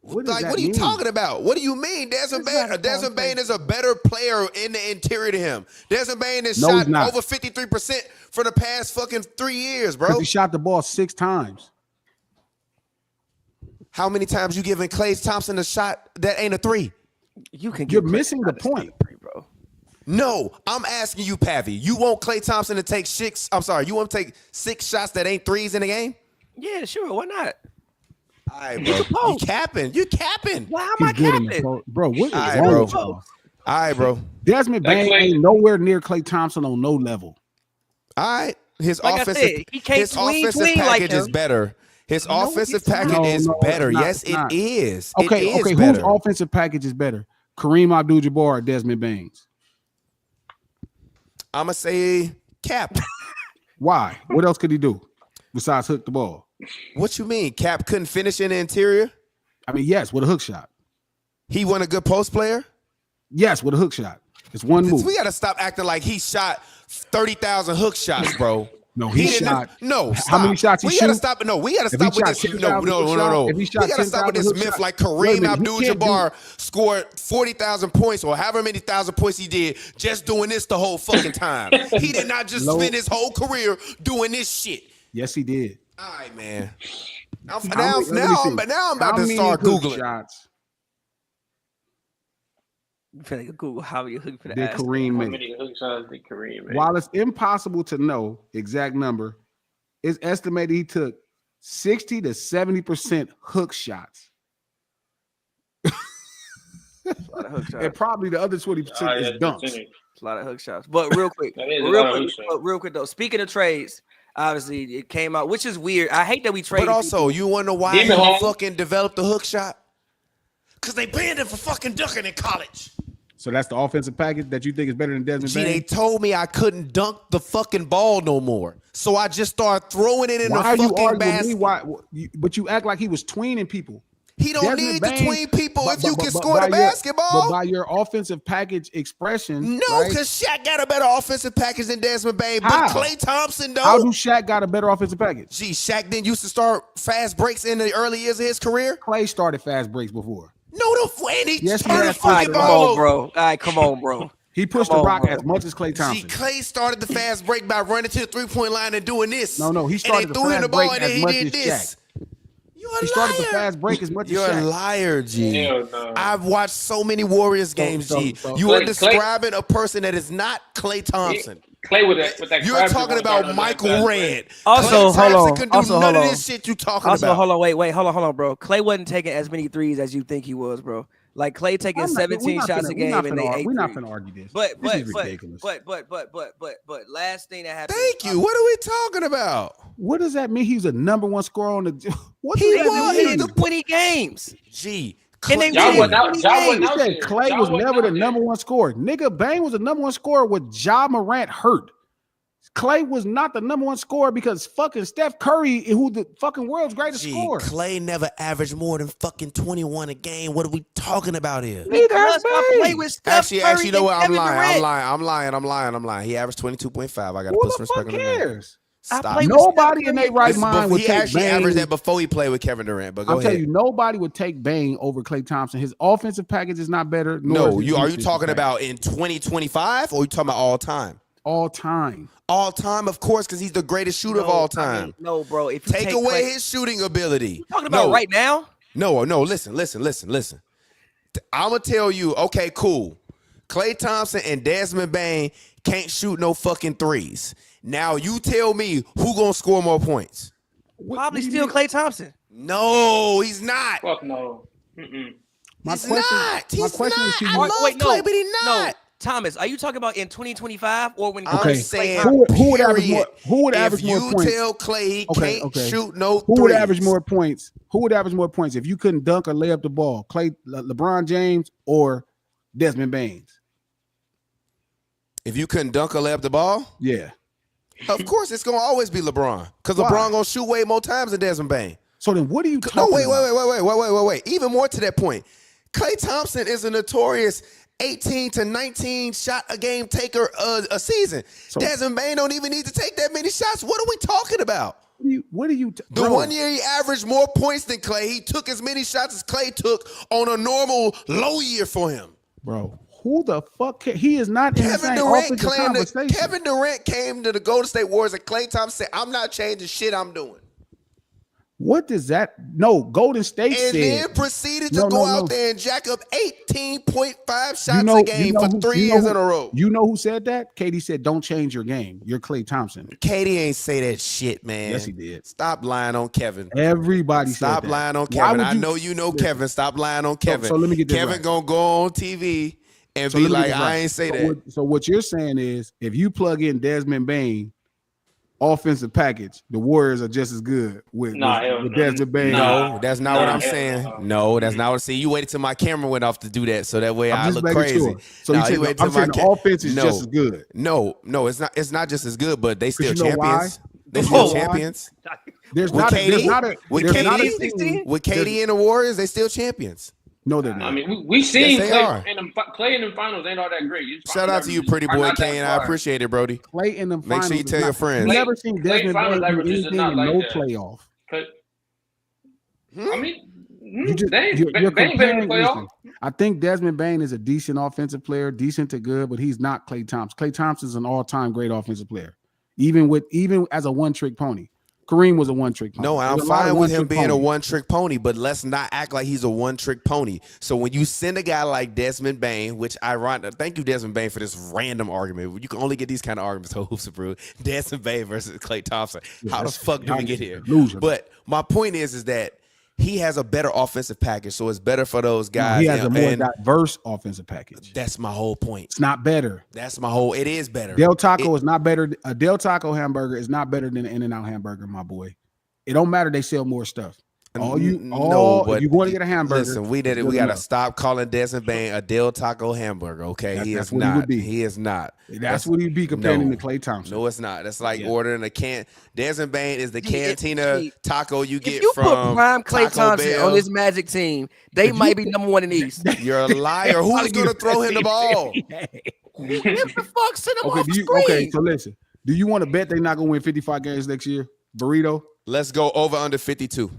What are you talking about? What do you mean? Desmond Bane is a better player in the interior to him. Desmond Bane has shot over 53% for the past fucking 3 years, bro. He shot the ball 6 times. How many times you giving Klay Thompson a shot that ain't a three? You're missing the point, bro. No, I'm asking you, Pavy. You want Klay Thompson to take six? I'm sorry. You want to take 6 shots that ain't threes in the game? Yeah, sure. Why not? All right, bro. You capping? You capping? Why am I capping? Bro, what is All wrong right, with bro. you? All right, bro. Desmond Bain ain't nowhere near Klay Thompson on no level. All right. His Like offensive, I said, he can't his swing offensive like package is him. better. His offensive it's not. package is No, better. it's not. Yes, It's not. it is. Okay, it is okay. better. Whose offensive package is better? Kareem Abdul-Jabbar or Desmond Baines? I'm gonna say Cap. Why? What else could he do besides hook the ball? What you mean? Cap couldn't finish in the interior? I mean, yes, with a hook shot. He wasn't a good post player? Yes, with a hook shot. It's one move. We gotta stop acting like he shot 30,000 hook shots, bro. No, he didn't. shot. No, How many shots he We gotta shoot? stop. No, we gotta If he stop with shot this. 10,000 No. If he shot We gotta stop with 10,000 this hook myth shots. like Wait a Kareem minute, he can't Abdul-Jabbar scored 40,000 points or however many thousand points he did just doing this the whole fucking time. He did not just spend his whole career doing this shit. Yes, he did. All right, man. Now I'm about to start Googling. Shots You finna Google how you hook for the did ass. Kareem How make? many hook shots did Kareem make? While it's impossible to know exact number, it's estimated he took 60 to 70% hook shots. A lot of hook shots. And probably the other 20% is dunks. A lot of hook shots. But real quick, That is a lot of hook real quick though. Speaking of trades, obviously it came out, which is weird. I hate that we traded. But also, you want to know why Demon he Hall. fucking developed the hook shot? Because they banned him for fucking dunking in college. So that's the offensive package that you think is better than Desmond Gee, they Bain? told me I couldn't dunk the fucking ball no more. So I just started throwing it in Why are the you fucking arguing with basket. me? Why? But you act like he was tweening people. He don't Desmond need Bain- to tween people if you can but score the by your- basketball. But by your offensive package expression, No, right? because Shaq got a better offensive package than Desmond Bain, How? but Klay Thompson How do don't. Shaq got a better offensive package? Gee, Shaq didn't used to start fast breaks in the early years of his career. Clay started fast breaks before. No, and he Yes, he turned the has. All right, fucking come ball on, over. bro. All right, come on, bro. He pushed Come the on, rock bro. as much as Klay Gee, Thompson. Clay started the fast break by running to the three-point line and doing this. No, he started and the they threw him fast the ball break and then as he much did as this. You're a He started the liar. fast break as much as You're a Shaq. liar, G. Hell no. I've watched so many Warriors games, G. so- You Klay- are describing a person that is not Klay Thompson. Clay with that. You're crab talking one guard about on Michael that Redd. Also, Klay hold Thompson on. can do Also, none hold of on. this shit you talking Also, about. hold on, wait, hold on, bro. Clay wasn't taking as many threes as you think he was, bro. Like Clay taking 17 shots a game and they 8 We're not threes. going to argue this. But this is ridiculous. but last thing that happened. Thank you. What are we talking about? What does that mean? He was a number one scorer on the. What He does that was. mean? He was 20 games. G. And they Y'all win wasn't out. 20 Y'all games. wasn't You out said there. Clay Y'all was wasn't never out the there. number one scorer. Nigga, Bane was the number one scorer with Ja Morant hurt. Clay was not the number one scorer because fucking Steph Curry, who the fucking world's greatest Gee, scorer. Clay never averaged more than fucking 21 a game. What are we talking about here? Neither has Because I play Bane. with Steph Curry Actually, you know and what? I'm Kevin lying. Durant. I'm lying. He averaged 22.5. I got to Who put some the fuck respect on the name. cares? Stop. I play with Nobody Steph in Curry. their right It's mind would he take actually averaged Bane. that before he played with Kevin Durant. But go I'll ahead. tell you, nobody would take Bane over Klay Thompson. His offensive package is not better. Nor No, is his are you defensive talking package. about in 2025 or are you talking about all time? all time? All time, of course, because he's the greatest shooter of all time. No, bro. If you Take away Klay, his shooting ability. you talking about right now? No. Listen. I'm gonna tell you. Okay, cool. Klay Thompson and Desmond Bain can't shoot no fucking threes. Now you tell me who gonna score more points? Probably still Klay Thompson. No, he's not. Fuck no. Mm-mm. He's not. He's not. to I you. love Klay, but he's No, not. Thomas, are you talking about in 2025 or when? I'm Okay. saying, Who would average more? period. Who would average If more you points? tell Klay he Okay, can't okay. shoot no Who threes, would average more points? Who would average more points if you couldn't dunk or lay up the ball? LeBron James or Desmond Baines? If you couldn't dunk or lay up the ball, Yeah. of course it's gonna always be LeBron, because Why? LeBron gonna shoot way more times than Desmond Bain. So then, what are you No, talking about? wait. Even more to that point, Klay Thompson is a notorious 18 to 19 shot a game taker a season. So- Desmond Bain don't even need to take that many shots. What are we talking about? What are you? The bro, 1 year he averaged more points than Klay. He took as many shots as Klay took on a normal low year for him. bro. Who the fuck? He is not in the Kevin same Durant offensive claimed that conversation. Kevin Durant came to the Golden State Warriors and Klay Thompson said, "I'm not changing shit I'm doing." What does that? No, Golden State And said. then proceeded to go out there and jack up 18.5 shots a game for 3 years in a row. You know who said that? Katie said, "Don't change your game. You're Klay Thompson." Katie ain't say that shit, man. Yes, he did. Stop lying on Kevin. Everybody stop lying on Kevin. I know you know Kevin. Stop lying on Kevin. So let me get this Kevin right. gonna go on TV and be like, I ain't say that. So what you're saying is, if you plug in Desmond Bane offensive package, the Warriors are just as good with Desmond Bane. No, that's not what I'm saying. No, that's not what. See, you waited till my camera went off to do that, so that way I look crazy. Sure. So you waited till my offense is just as good. No, it's not. It's not just as good, but they still champions. Why? They still champions. With Katie and the Warriors, they still champions. No, they're not. I mean, we seen Klay in the finals ain't all that great. Shout out to you, pretty boy Kane. I appreciate it, Brody. Klay in the finals. Make sure you tell your friends. You never seen Desmond Bane do anything in no playoff. I mean, you're comparing. I think Desmond Bane is a decent offensive player, decent to good, but he's not Klay Thompson. Klay Thompson is an all-time great offensive player, even as a one-trick pony. Kareem was a one-trick pony. No, I'm fine with him being a one-trick pony, but let's not act like he's a one-trick pony. So when you send a guy like Desmond Bane, which thank you, Desmond Bane, for this random argument. You can only get these kind of arguments on HoopsNBrews. Desmond Bane versus Klay Thompson. How the fuck do we get here? But my point is that he has a better offensive package, so it's better for those guys. He has a more diverse offensive package. That's my whole point. It's not better. It is better. Del Taco is not better. A Del Taco hamburger is not better than an In-N-Out hamburger, my boy. It don't matter. They sell more stuff. If you want to get a hamburger, listen, we gotta stop calling Desmond Bane a Del Taco hamburger. Okay, he is not. He is not. That's what he'd be comparing to Klay Thompson. No, it's not. That's like ordering a can. Desmond Bane is the cantina taco you get from. If you put prime Klay Thompson on this Magic team, they might be number one in the East. You're a liar. Who's gonna throw him the ball? What the fuck? Send him off screen. Okay, so listen. Do you want to bet they're not gonna win 55 games next year? Burrito. Let's go over under 52.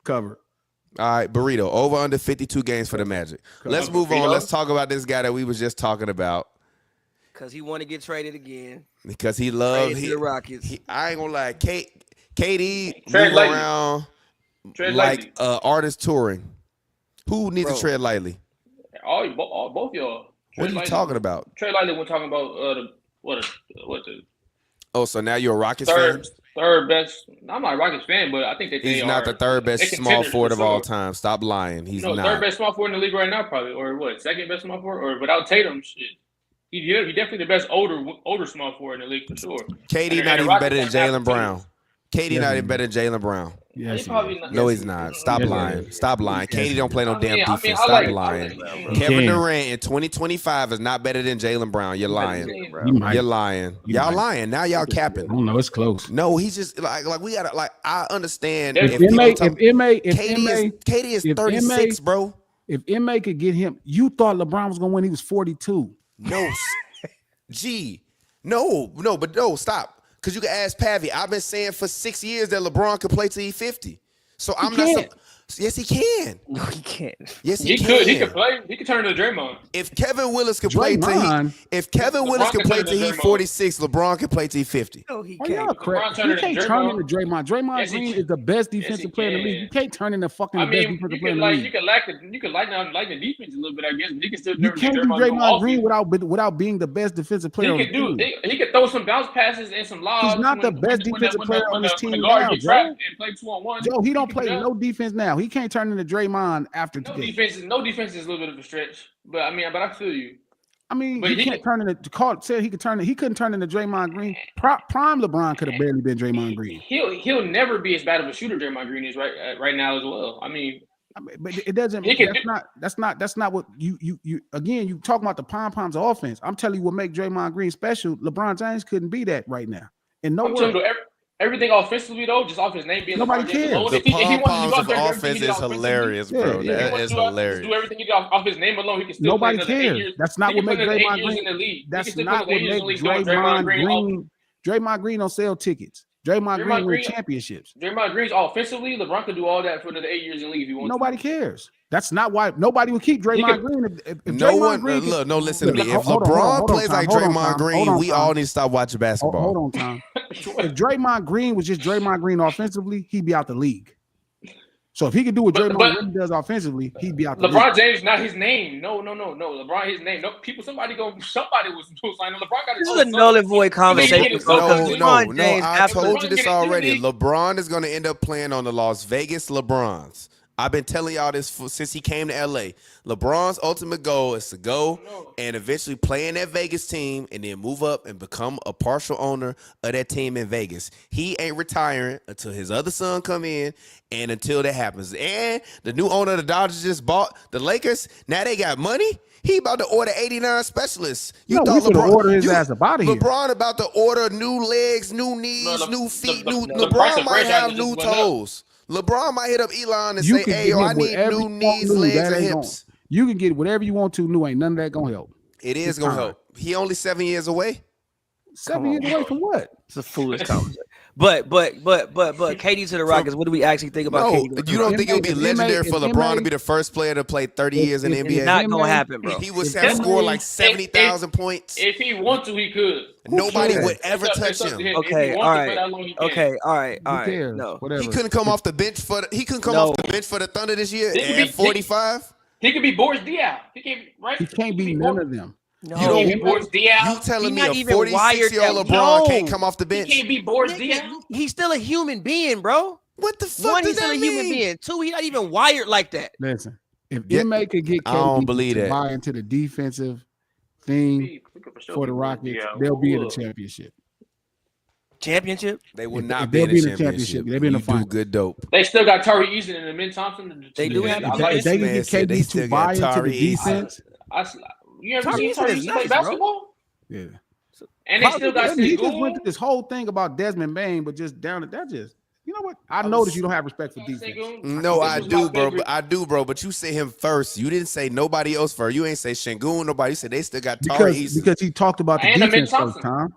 Covered. All right, Burrito, over under 52 games for the Magic. Let's move on. Let's talk about this guy that we was just talking about. Because he want to get traded again. Because he loved the Rockets. I ain't gonna lie, KD move around like artist touring. Who needs to tread lightly? Both y'all. What are you talking about? Tread lightly. We're talking about Oh, so now you're a Rockets fan? Third best. I'm not a Rockets fan, but I think he's not the third best small forward of all time. Stop lying. He's not. Third best small forward in the league right now, probably, or what? Second best small forward, or without Tatum, shit. He's definitely the best older small forward in the league for sure. KD not even better than Jaylen Brown. KD not even better than Jaylen Brown. Yes, no, he's not. Stop lying. Stop lying. KD don't play no damn defense. Stop lying. Kevin Durant in 2025 is not better than Jaylen Brown. You're lying. You're lying. Y'all lying. Now y'all capping. I don't know. It's close. No, he's just like we gotta I understand. KD is 36, bro. If MA could get him, you thought LeBron was gonna win. He was 42. No, stop. Because you can ask Pavy. I've been saying for 6 years that LeBron could play till he's 50. So I'm not. Yes, he can. No, he can't. Yes, he can. He could play. He could turn into Draymond. If Kevin Willis could play till he's 46, LeBron could play till he's 50. No, he can't. can't. He can't turn into Draymond. Draymond Green is the best defensive player in the league. You can't turn into fucking best defensive player in the league. You can like the defense a little bit, I guess. But you can still. You can't do Draymond Green without being the best defensive player. He could throw some bounce passes and some lobs. He's not the best defensive player on his team now, Joe. And play 2-on-1. Joe, he don't play no defense now. He can't turn into Draymond after today. No defense is a little bit of a stretch, but I feel you. I mean, he can't turn into. Said he could turn. He couldn't turn into Draymond Green. Prime LeBron could have barely been Draymond Green. He'll never be as bad of a shooter Draymond Green is right now as well. I mean, but it doesn't. That's not what you again. You talking about the pom poms of offense. I'm telling you what make Draymond Green special. LeBron James couldn't be that right now. And no way. Everything offensively though, just off his name being nobody cares. The pom-poms of offense is hilarious, bro. That is hilarious. Do everything he did off his name alone. He can still nobody cares. That's not what makes Draymond Green. That's not what makes Draymond Green. Draymond Green don't sell tickets. Draymond Green win championships. Draymond Green's offensively, LeBron could do all that for another 8 years and leave if he wants. Nobody cares. That's not why nobody would keep Draymond Green. If no Draymond one Green listen to me. If LeBron plays like Draymond Green, we all need to stop watching basketball. Hold on, Tom. If Draymond Green was just Draymond Green offensively, he'd be out the league. So if he could do what Draymond Green does offensively, he'd be out the league. LeBron James, not his name. No. LeBron, his name. No, somebody was signing. LeBron got his. This is a null and void conversation. No. I told you this already. LeBron is going to end up playing on the Las Vegas LeBrons. I've been telling y'all this since he came to LA. LeBron's ultimate goal is to go and eventually play in that Vegas team and then move up and become a partial owner of that team in Vegas. He ain't retiring until his other son come in and until that happens. And the new owner of the Dodgers just bought the Lakers. Now they got money. He about to order 89 specialists. You thought LeBron order his ass about here. LeBron about to order new legs, new knees, new feet. LeBron might have new toes. LeBron might hit up Elon and say, "Hey, yo, I need new knees, legs, and hips." You can get whatever you want to new. Ain't none of that gonna help. It is gonna help. He only 7 years away. 7 years away from what? It's a foolish conversation. But KD to the Rockets. What do we actually think about KD? You don't think it would be legendary for LeBron to be the first player to play 30 years in the NBA? It's not gonna happen, bro. He would score like 70,000 points. If he wants to, he could. Nobody would ever touch him. Okay, all right. No, he couldn't come off the bench for the Thunder this year at 45. He could be Boris Diaw. He can't be none of them. No, you telling me a 46-year-old LeBron can't come off the bench? He can't be Boris Diaw. He's still a human being, bro. What the fuck One, does he's still that a mean? human being. Two, he's not even wired like that. Listen, if MA could get KD to buy into the defensive thing for the Rockets, they'll be in the championship. Championship? They will not be in the championship. They'll be in the final. Good dope. They still got Tari Eason and Ben Thompson. They do have. If they can get KD to buy into the defense. You ever seen Tari Eason play basketball? Yeah. And they still got. He just went through this whole thing about Desmond Bain, but just down at that just. You know what? I noticed you don't have respect for defense. No, I do, bro. But you say him first. You didn't say nobody else first. You ain't say Şengün, nobody. You said they still got Tari Eason. Because he talked about the defense first, Tom.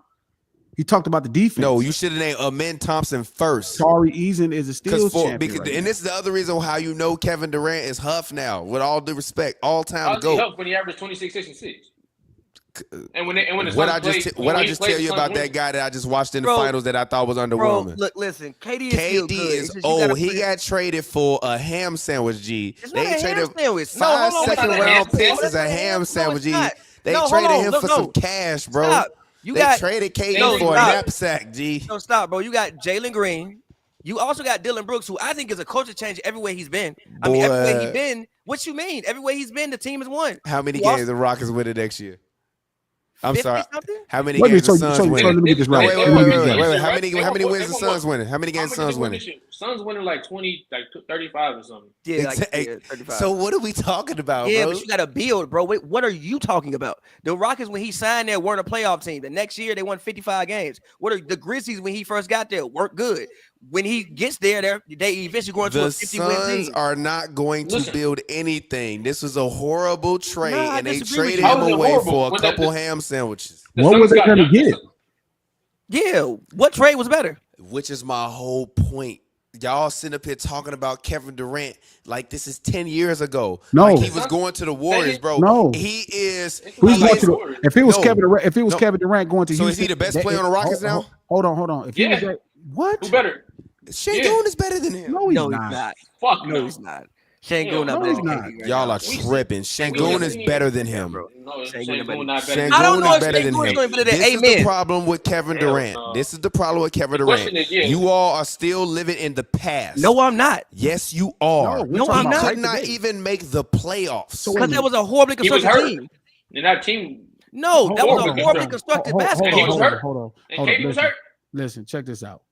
He talked about the defense. No, you should have named Amen Thompson first. Tari Eason is a steals champion. And this is the other reason how you know Kevin Durant is Huff now. With all due respect, all time GOAT. Huff when he averaged 26, 6, and 6. And when what I just tell you about that guy that I just watched in the finals that I thought was underwhelming. Look, listen, KD is old. He got traded for a ham sandwich. G. They traded 5 second-round picks as a ham sandwich. G. They traded him for some cash, bro. They traded KD for a knapsack. G. No, stop, bro. You got Jalen Green. You also got Dylan Brooks, who I think is a culture change everywhere he's been. I mean, everywhere he's been. What you mean? Everywhere he's been, the team has won. How many games the Rockets win it next year? I'm sorry. Something? How many games the Suns winning? Let me get this right. Wait. How many wins the Suns winning? How many games the Suns winning? Suns winning like 20, like 35 or something. Yeah, like 35. So what are we talking about, bro? bro? But you got to build, bro. Wait, what are you talking about? The Rockets, when he signed there, weren't a playoff team. The next year, they won 55 games. What are the Grizzlies, when he first got there, worked good. When he gets there, they eventually going to a 50-win team. The Suns are not going to build anything. This was a horrible trade, and they traded him away for a couple ham sandwiches. What was they going to get? Yeah, what trade was better? Which is my whole point. Y'all sitting up here talking about Kevin Durant like this is 10 years ago. No, like he was going to the Warriors, bro. No, he is. If it was Kevin Durant going to Houston, so is he the best player on the Rockets now? Hold on. If he was what? Who better? Şengün is better than him. No, he's not. Fuck no, he's not. Şengün not better than KD. Y'all are tripping. Şengün is better than him. No, Şengün not better. I don't know is if better than Şengün is him. going to be better than This is the problem with Kevin Durant. This is the problem with Kevin Durant. You all are still living in the past. No, I'm not. Yes, you are. No, I'm not. Could not even make the playoffs. Because that was a horribly constructed team. And that team. No, that was a horribly constructed basketball team. Hold on. Listen, check this out.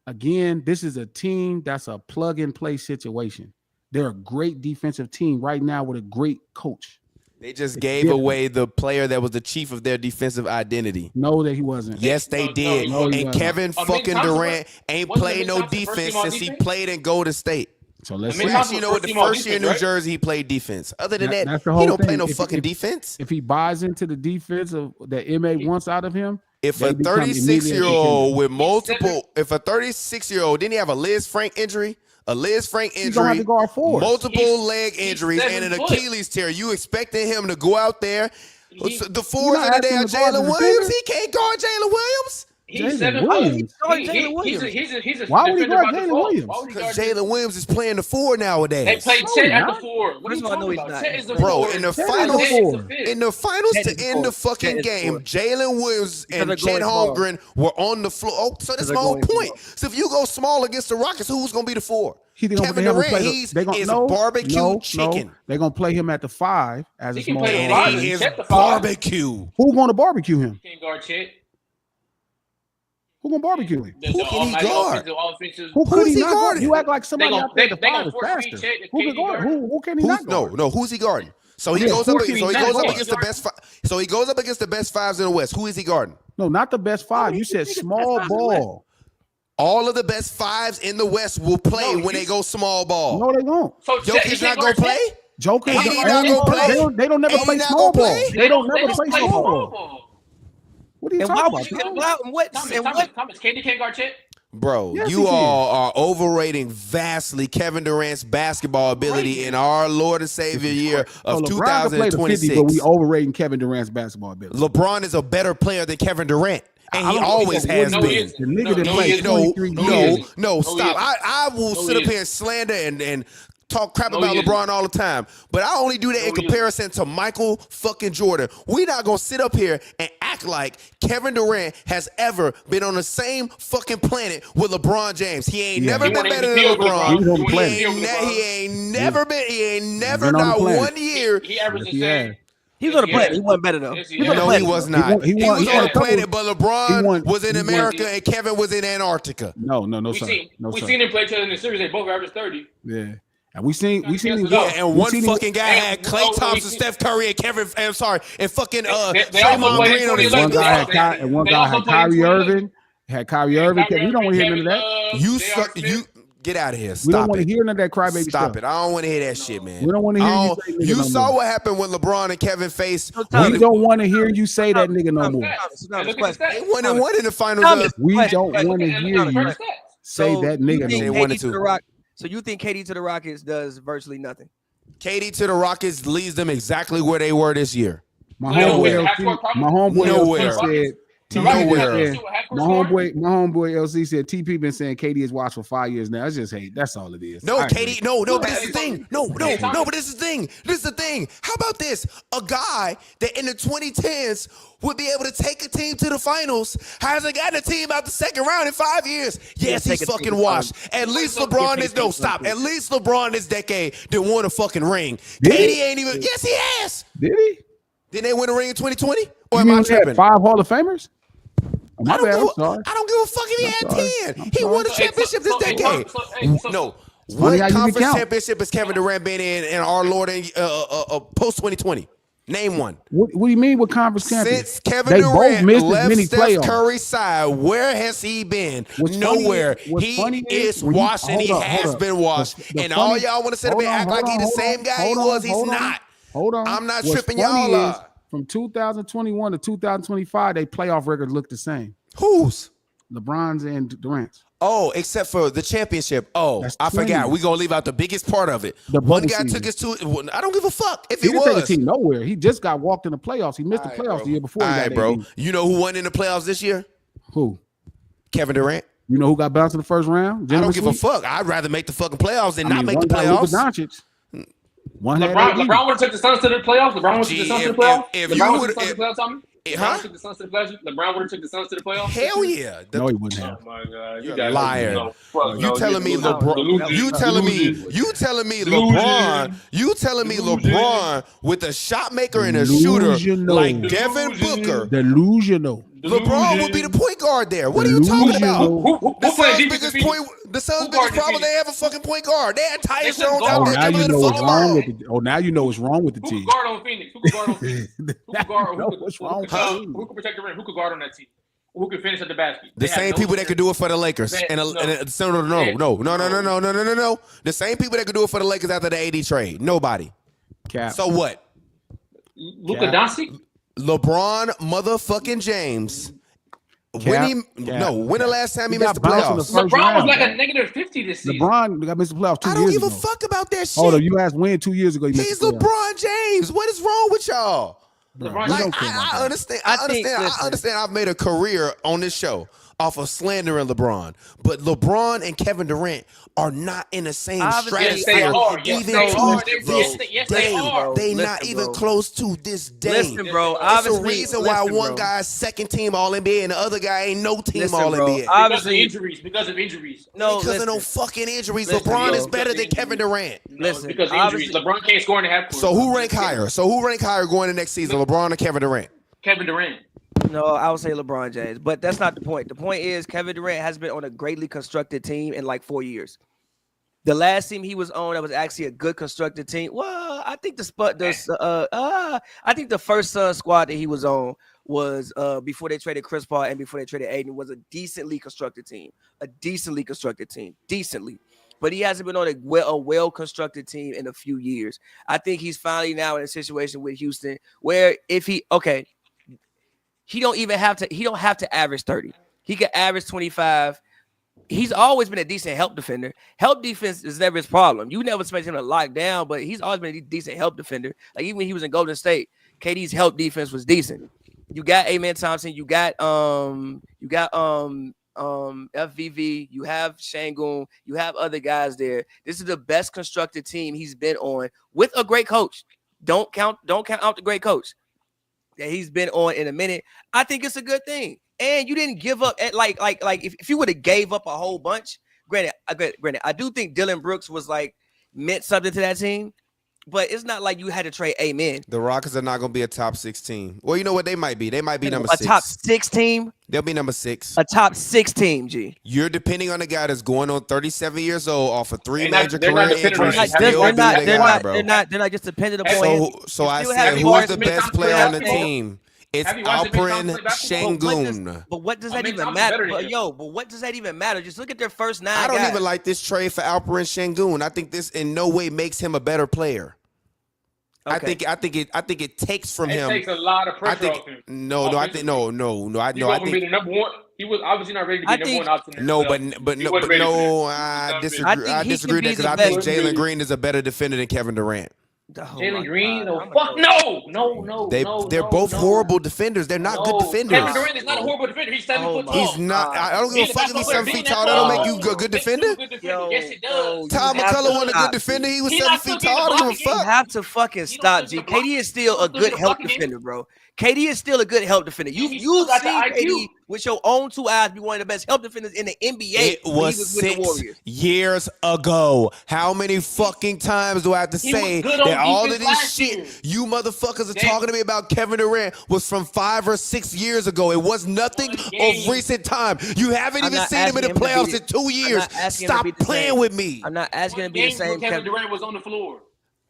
Again, this is a team that's a plug-and-play situation. They're a great defensive team right now with a great coach. They just gave away the player that was the chief of their defensive identity. No, that he wasn't. Yes, they did. And Kevin fucking Durant ain't played no defense since he played in Golden State. So let's see. You know, the first year in New Jersey, he played defense. Other than that, he don't play no fucking defense. If he buys into the defense that MA wants out of him, if they a become 36-year-old with multiple, if a 36-year-old didn't he have a Liz Frank injury? A Liz Frank He's gonna have injury, to guard fours. multiple leg injuries, and 7 an foot. Achilles tear. You expecting him to go out there? The fours You're not of the day are asking him to guard Jalen the Williams. defender? He can't guard Jalen Williams. He's Jalen 7 Williams. foot. Jalen Williams. He's a Why would he defender guard by Jalen default. Williams? Why would he Because guard Jalen Williams is playing the 4 nowadays. They play No, Chet he's at the not. 4. What are First you of all, no, talking he's about? not. Chet is the Bro, 4. in the Chet is finals, the 4. in the finals Chet to is the end the 4. fucking Chet is the game, 4. Jalen Williams and they're Chet going small. Holmgren were on the floor. Oh, so that's they're my whole going point. small. So if you go small against the Rockets, who's gonna be the 4? Kevin They Durant, play he's is no, barbecue no, chicken. No. They're gonna play him at the 5 as He a can small. play the And five. he is Chet the 5. barbecue. Who's gonna barbecue him? Can't guard Chet. Who gonna barbecue him? Who can he guard? Who could is he he not guard? guarding? You act like somebody They gon- out there at the they 5 gon' is force feed faster. Chet if Who can KD guard? guard. Who can he not guard? Who's he guarding? So he Yeah, goes up. who can he So he not goes up guard? against the best. So he goes up against the best 5s in the West. Who is he guarding? No, not the best 5. You said small ball. All of the best 5s in the West will play No, when they go small ball. No, they won't. So Chet, he Jokic can't not gonna guard play. Chet? Joker, Ain't he not gonna play? They don't never Ain't he play not small gonna ball. play? They don't They never don't play play small small ball. ball. What are you And why talking would about? you? Why, what? And what? Thomas, KD can't guard Chet. Bro, Yes, you he can. all are overrating vastly Kevin Durant's basketball ability in our Lord and Savior year of So LeBron can play the 50, but we 2026. overrating Kevin Durant's basketball ability. LeBron is a better player than Kevin Durant, and he always has No, he been. isn't. The nigga No, that no, played he isn't. 23 No, years. No, he stop. isn't. I will No, sit he up here and slander and talk crap No, about he isn't. LeBron all the time, but I only do that in No, he comparison to Michael fucking Jordan. We not gonna sit up here and act like Kevin Durant has ever been on the same fucking planet with LeBron James. He ain't never He been won't better even than feel with LeBron. He was on the He planet. ain't never been. He ain't never been on the not planet. 1 year. He averaged the Yes, he same. has. He was on the planet. He wasn't better though. Yes, he He was on the has. No, planet. he was not. He He won- was he on won the a couple- planet, but LeBron was in he America and Kevin was in Antarctica. No, We sir. seen No, we sir. seen him play each other in the series. They both averaged 30. Yeah. And we seen him. Yeah, Yeah, and we one seen him- fucking guy had and- Klay oh, Thompson, we- Steph Curry, and Kevin. I'm sorry, and fucking They also Draymond played Green on his in One 2011. guy bench. had and one They guy also had played in Kyrie 2011. Irving. Had Kyrie Irving. We don't want to hear none of that. You J.R. suck. Smith. You get out of here. We don't Stop want to it. hear none of that crybaby Stop stuff. it. I don't want to hear that shit, man. We don't want to hear I you don't- say nigga You no saw more. what happened when LeBron and Kevin faced. We don't want to hear you say that nigga no more. Look at the They stats. 1-1 in the finals. Thomas. We Question, don't question. want to And hear look at you the stats. say that nigga you no think They more. wanted KD to to. the Rock? So you think KD to the Rockets does virtually nothing? KD to the Rockets leads them exactly where they were this year. My Nowhere. homeboy Nowhere. LC said. The TP Rockets Nowhere. have said- to shoot a half-court My scorer. homeboy LC said TP been saying KD has watched for 5 years now. That's just hate. That's all it is. No, I agree. KD, no, but this is the thing. No, but this is the thing. This is the thing. How about this? A guy that in the 2010s would be able to take a team to the finals hasn't gotten a team out the second round in 5 years. Yes, take he's a team fucking to washed. finals. At least LeBron is no stop. At least LeBron this decade didn't win a fucking ring. Did KD he? ain't even. Yes, he has. Did he? Didn't they win a ring in 2020? Or You am I mean he had tripping? 5 Hall of Famers? Oh, my bad. I'm sorry. I don't give a fuck if he had sorry. 10. He won a championship this decade. No. funny What how you can conference count. championship has Kevin Durant been in our Lord and post 2020? Name one. What do you mean with conference champions? Since Kevin They both Durant missed as left many Steph playoffs. Curry's side, where has he been? What's funny Nowhere. what's funny He is when you- washed and he hold up, has hold up. been washed. The And funny- all y'all want to sit up hold and on, act like hold he the on, same guy he hold on, was. He's hold on. not. Hold on. I'm not What's tripping funny y'all is, up. From 2021 to 2025, they playoff records look the same. Who's? LeBron's and Durant's. Oh, except for the championship. Oh, That's I forgot. 20. We're going to leave out the biggest part of it. The One bubble guy season. took us to, well, I don't give a fuck if He it didn't take a was. team nowhere. He just got walked in the playoffs. He missed the All playoffs right, the year before. All He right, got bro. AD. You know who won in the playoffs this year? Who? Kevin Durant. You know who got bounced in the first round? I don't Gentleman's give a sweep? fuck. I'd rather make the fucking playoffs than I not mean, make the one got Luka playoffs. Doncic. One had LeBron AD. would have took the Suns to the playoffs. LeBron would have took the Suns to the playoffs. if LeBron you would would- have took the Suns to the playoffs, Tommy. Huh? LeBron took the Suns to the playoffs. LeBron would have took the Suns to the playoffs. Hell yeah. No, he wouldn't have. Oh my God, You're a guys- liar. no, fuck You no, telling me you're LeBron? delusional. You telling me? Delusion. You telling me Delusion. LeBron? You telling me Delusion. LeBron with a shot maker and a shooter Delusional. like Devin Delusion. Booker? Delusional. LeBron would be the point guard there. What are you talking about? Delusional. Who The played Suns' defense? biggest in Phoenix? point. The Suns' Who biggest guarded problem. Phoenix? They have a fucking point guard. They had Tyus They just Jones guard. out Oh, there now dribbling you the know what's fucking wrong ball. with the. Oh, now you know what's wrong with the Who team. could guard on Phoenix? Who could guard on Phoenix? Who could guard? No, what's wrong with the team? Who could protect the rim? Who could guard on that team? Who could finish at the basket? The They had same no people that center. could do it for the Lakers. They- And no. no. The same people that could do it for the Lakers after the AD trade. Nobody. Cap. So what? Luka Yeah. Doncic. LeBron motherfucking James When the last time he missed the bounced in the playoffs? first LeBron round, was like bro. a negative 50 this season. LeBron got missed the playoffs 2 I years don't ago. give a fuck about that shit. Hold on, you asked when 2 years ago. He's LeBron James. What is wrong with y'all? Bro, LeBron- we Like, don't care about I that. understand. I I think- understand. listen. I understand. I've made a career on this show off of slandering LeBron, but LeBron and Kevin Durant are not in the same Obviously, Yes, they stratosphere. are. Yes, Even they to are. this Yes, they day, are. they Listen, not even bro. close to this day. Listen, bro. It's a It's a Obviously, reason why listen, one bro. guy's second team All NBA and the other guy ain't no team Listen, All bro. NBA. Because of Obviously, injuries. Because of injuries. no. Because of no Listen, fucking injuries. Listen, LeBron bro. is better than Kevin Durant. No, Listen, because of injuries. obviously- LeBron can't score in the half court. So who rank higher? Going into next season, LeBron or Kevin Durant? Kevin Durant. No, I would say LeBron James, but that's not the point. The point is Kevin Durant has been on a greatly constructed team in like 4 years. The last team he was on that was actually a good constructed team. Well, I think I think the first Suns squad that he was on was before they traded Chris Paul and before they traded Aiden was a decently constructed team. Decently. But he hasn't been on a well constructed team in a few years. I think he's finally now in a situation with Houston where if he don't have to average 30. He could average 25. He's always been a decent help defender. Help defense is never his problem. You never expect him to lock down, but he's always been a decent help defender. Like even when he was in Golden State, KD's help defense was decent. You got Amen Thompson, you got FVV, you have Şengün, you have other guys there. This is the best constructed team he's been on with a great coach. Don't count out the great coach that he's been on in a minute. I think it's a good thing. And you didn't give up at like if you would have gave up a whole bunch, granted, I do think Dylan Brooks was like meant something to that team, but it's not like you had to trade Amen. The Rockets are not going to be a top 6 team. Well, you know what? They might be. They might be number 6. A top 6 team? They'll be number 6. A top 6 team, G. You're depending on a guy that's going on 37 years old off of 3 They're not- major they're not career dependent on injuries. that. They're not just dependent upon. So I still said, have who's Lawrence the Smith best Thompson player play on the basketball? team? It's Have you watched Amen Thompson Alperen play basketball? Şengün. But what does that Amen even Thompson's matter? better than him. But what does that even matter? Just look at their first 9 I don't guys. even like this trade for Alperen Şengün. I think this in no way makes him a better player. Okay. I think it takes from It him. takes a lot of I pressure think off him. no. I think I think the number one. He was obviously not ready to be number one option. in no, the but He wasn't ready for no. that. I I disagree. think I he disagree can because be I the think best. Jalen Green is a better defender than Kevin Durant. Oh Jalen my Green? God. No. They're both horrible defenders. They're not good defenders. Kevin Durant is not a horrible defender. He's 7 foot tall. He's not. I don't give a fuck if he's 7 feet tall. That don't make you a good defender. Yes, it does. Tom You have McCullough to wasn't a stop. good defender. He was He 7 not feet still getting tall. I don't give a the You fuck. have to fucking stop, G. still block- KD is still a still good get help blocking him. defender, bro. KD is still a good help defender. He You've still got the seen IQ. KD with your own 2 eyes be one of the best help defenders in the NBA. It when he was with the 6 Warriors. years ago. How many fucking times do I have to He say was good on that all of defense this last shit year. you motherfuckers are Damn. talking to me about Kevin Durant was from 5 or 6 years ago? It was nothing One of game. recent time. You haven't I'm even not seen him in the asking him to be playoffs the- in 2 I'm years. not asking him to Stop be the playing same. with me. I'm not asking him to be Game the same. Kevin Durant was on the floor.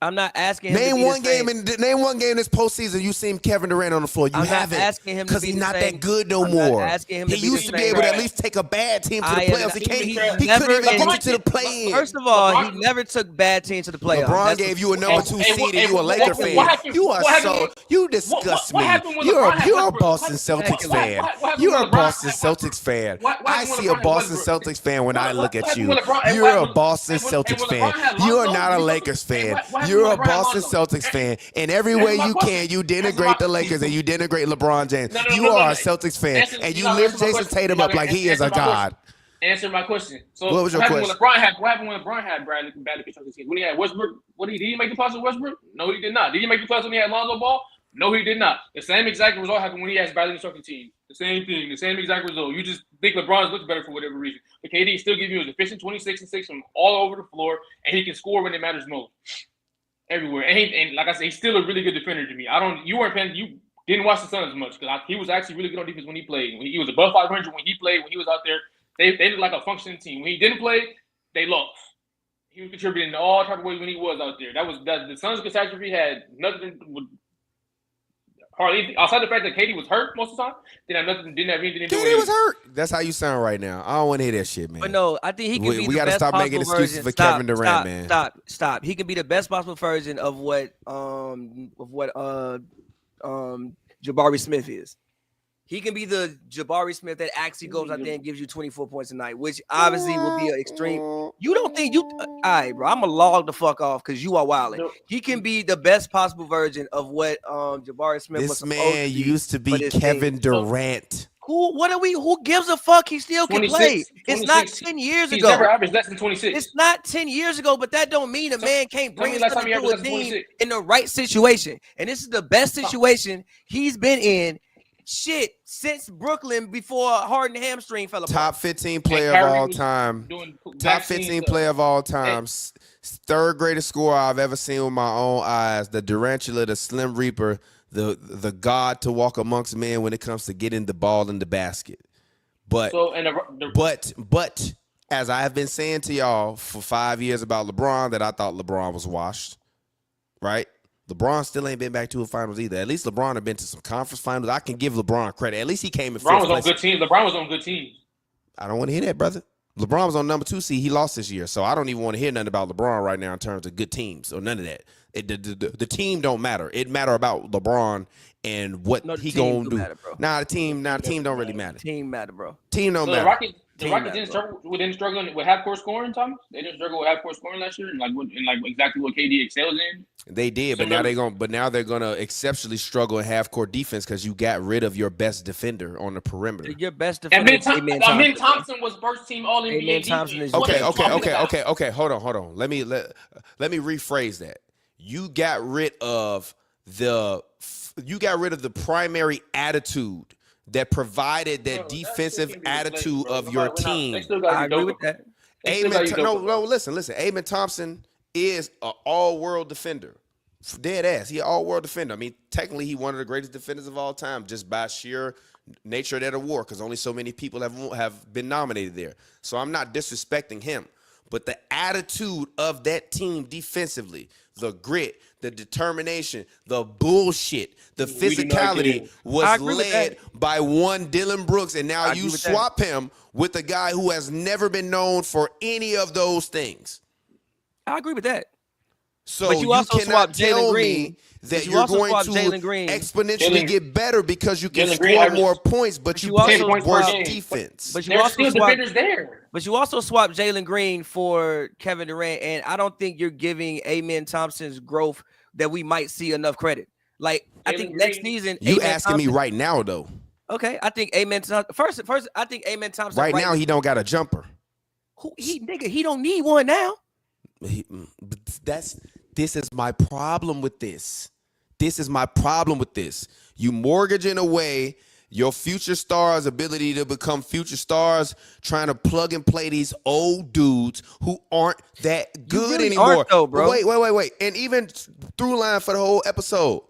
I'm not asking him to Name be one the same. name one game this postseason you seen Kevin Durant on the floor. You I'm not haven't, asking him to because be he's the not same. that good no I'm not more. asking him to He be the used to be same. able to at least take a bad team to the I am playoffs. not- He he couldn't never even get you LeBron- to the play-in. First of all, LeBron- he never took bad teams to the playoffs. LeBron That's gave the- you a number And- 2 and seed what- and you a and Laker what fan. happened- You are what happened so when- you disgust what me. happened when You're LeBron had a Westbrook? Boston What Celtics happened fan. when You're a LeBron- Boston Celtics fan. what I happened when see a LeBron had Boston Westbrook? Celtics fan when I look at you. What happened when LeBron- You're a what- Boston and when Celtics LeBron fan. had You are Lonzo, not a you- Lakers fan. what happened You're when a LeBron had Boston Lonzo? Celtics fan. And every Answer way my you question. can, you Answer denigrate the my- Lakers and you denigrate LeBron James. No, You are no. a Celtics fan Answer- and you no, lift answer my Jason question. Tatum No, up like he is a answer my god. Answer my question. So What was your happened question? What happened when LeBron had Bradley constructed teams? When he had Westbrook, did he make the playoffs with Westbrook? No, he did not. Did he make the playoffs when he had Lonzo Ball? No, he did not. The same exact result happened when he has Bradley constructed teams. The same thing, the same exact result. You just think LeBron's looks better for whatever reason. But KD still gives you his efficient 26 and 6 from all over the floor, and he can score when it matters most. Everywhere. And like I said, he's still a really good defender to me. You didn't watch the Suns much because he was actually really good on defense when he played. He was above 500 when he played. When he was out there, they looked like a functioning team. When he didn't play, they lost. He was contributing to all type of ways when he was out there. The Suns' catastrophe had nothing with hardly outside the fact that KD was hurt most of the time. Didn't have anything to do with KD was hurt. That's how you sound right now. I don't want to hear that shit, man. But no, I think he can be We the gotta best stop making possible excuses version. for Kevin Durant, man. Stop. He can be the best possible version of what Jabari Smith is. He can be the Jabari Smith that actually goes out there and gives you 24 points a night, which obviously will be an extreme. You don't think you all right, bro? I'm gonna log the fuck off because you are wilding. He can be the best possible version of what Jabari Smith was This supposed man to be used to for be this Kevin team. Durant. Who gives a fuck? He still can play. It's not 10 years ago. He's never averaged less than 26. It's not 10 years ago, but that don't mean a man can't bring last time something he to a averaged less than team 26. in the right situation. And this is the best situation he's been in. Shit, since Brooklyn before Harden hamstring fell apart. Top 15 player of all time. Top 15 player of all time. Third greatest scorer I've ever seen with my own eyes. The Durantula, the Slim Reaper, the god to walk amongst men when it comes to getting the ball in the basket. But as I have been saying to y'all for 5 years about LeBron, that I thought LeBron was washed, right? LeBron still ain't been back to a finals either. At least LeBron have been to some conference finals. I can give LeBron credit. At least he came in LeBron fifth was on place. good teams. LeBron was on good teams. I don't want to hear that, brother. LeBron was on number 2 seed. He lost this year. So I don't even want to hear nothing about LeBron right now in terms of good teams or none of that. The team don't matter. It matter about LeBron and what he gonna do. Matter, bro. The team don't really matter. Team matter, bro. Team don't matter. The Rockets didn't struggle with half court scoring, Thomas. They didn't struggle with half court scoring last year, and exactly what KD excels in. They did, but now they're gonna exceptionally struggle in half court defense because you got rid of your best defender on the perimeter. Your best defender. Amen Thompson was first team All NBA defense. Okay. Hold on. Let me rephrase that. You got rid of the primary attitude that provided that defensive attitude of your team. I agree with that. Listen. Amen Thompson is an all-world defender. Dead ass. He an all-world defender. I mean, technically, he one of the greatest defenders of all time just by sheer nature of that award because only so many people have been nominated there. So I'm not disrespecting him. But the attitude of that team defensively, the grit, the determination, the bullshit, the physicality was led by one Dylan Brooks. And now you swap him with a guy who has never been known for any of those things. I agree with that. So but you also cannot tell Green. me that you're going to exponentially get better because you can score more points, but you play worse defense. But you There's also still defenders there. But you also swapped Jalen Green for Kevin Durant, and I don't think you're giving Amen Thompson's growth that we might see enough credit. Like I think next season, you asking me right now though. Okay, I think Amen Thompson first. I think Amen Thompson right now he don't got a jumper. He don't need one now. This is my problem with this. You mortgaging away your future stars' ability to become future stars, trying to plug and play these old dudes who aren't that good anymore. Aren't though, bro. Wait. And even through line for the whole episode,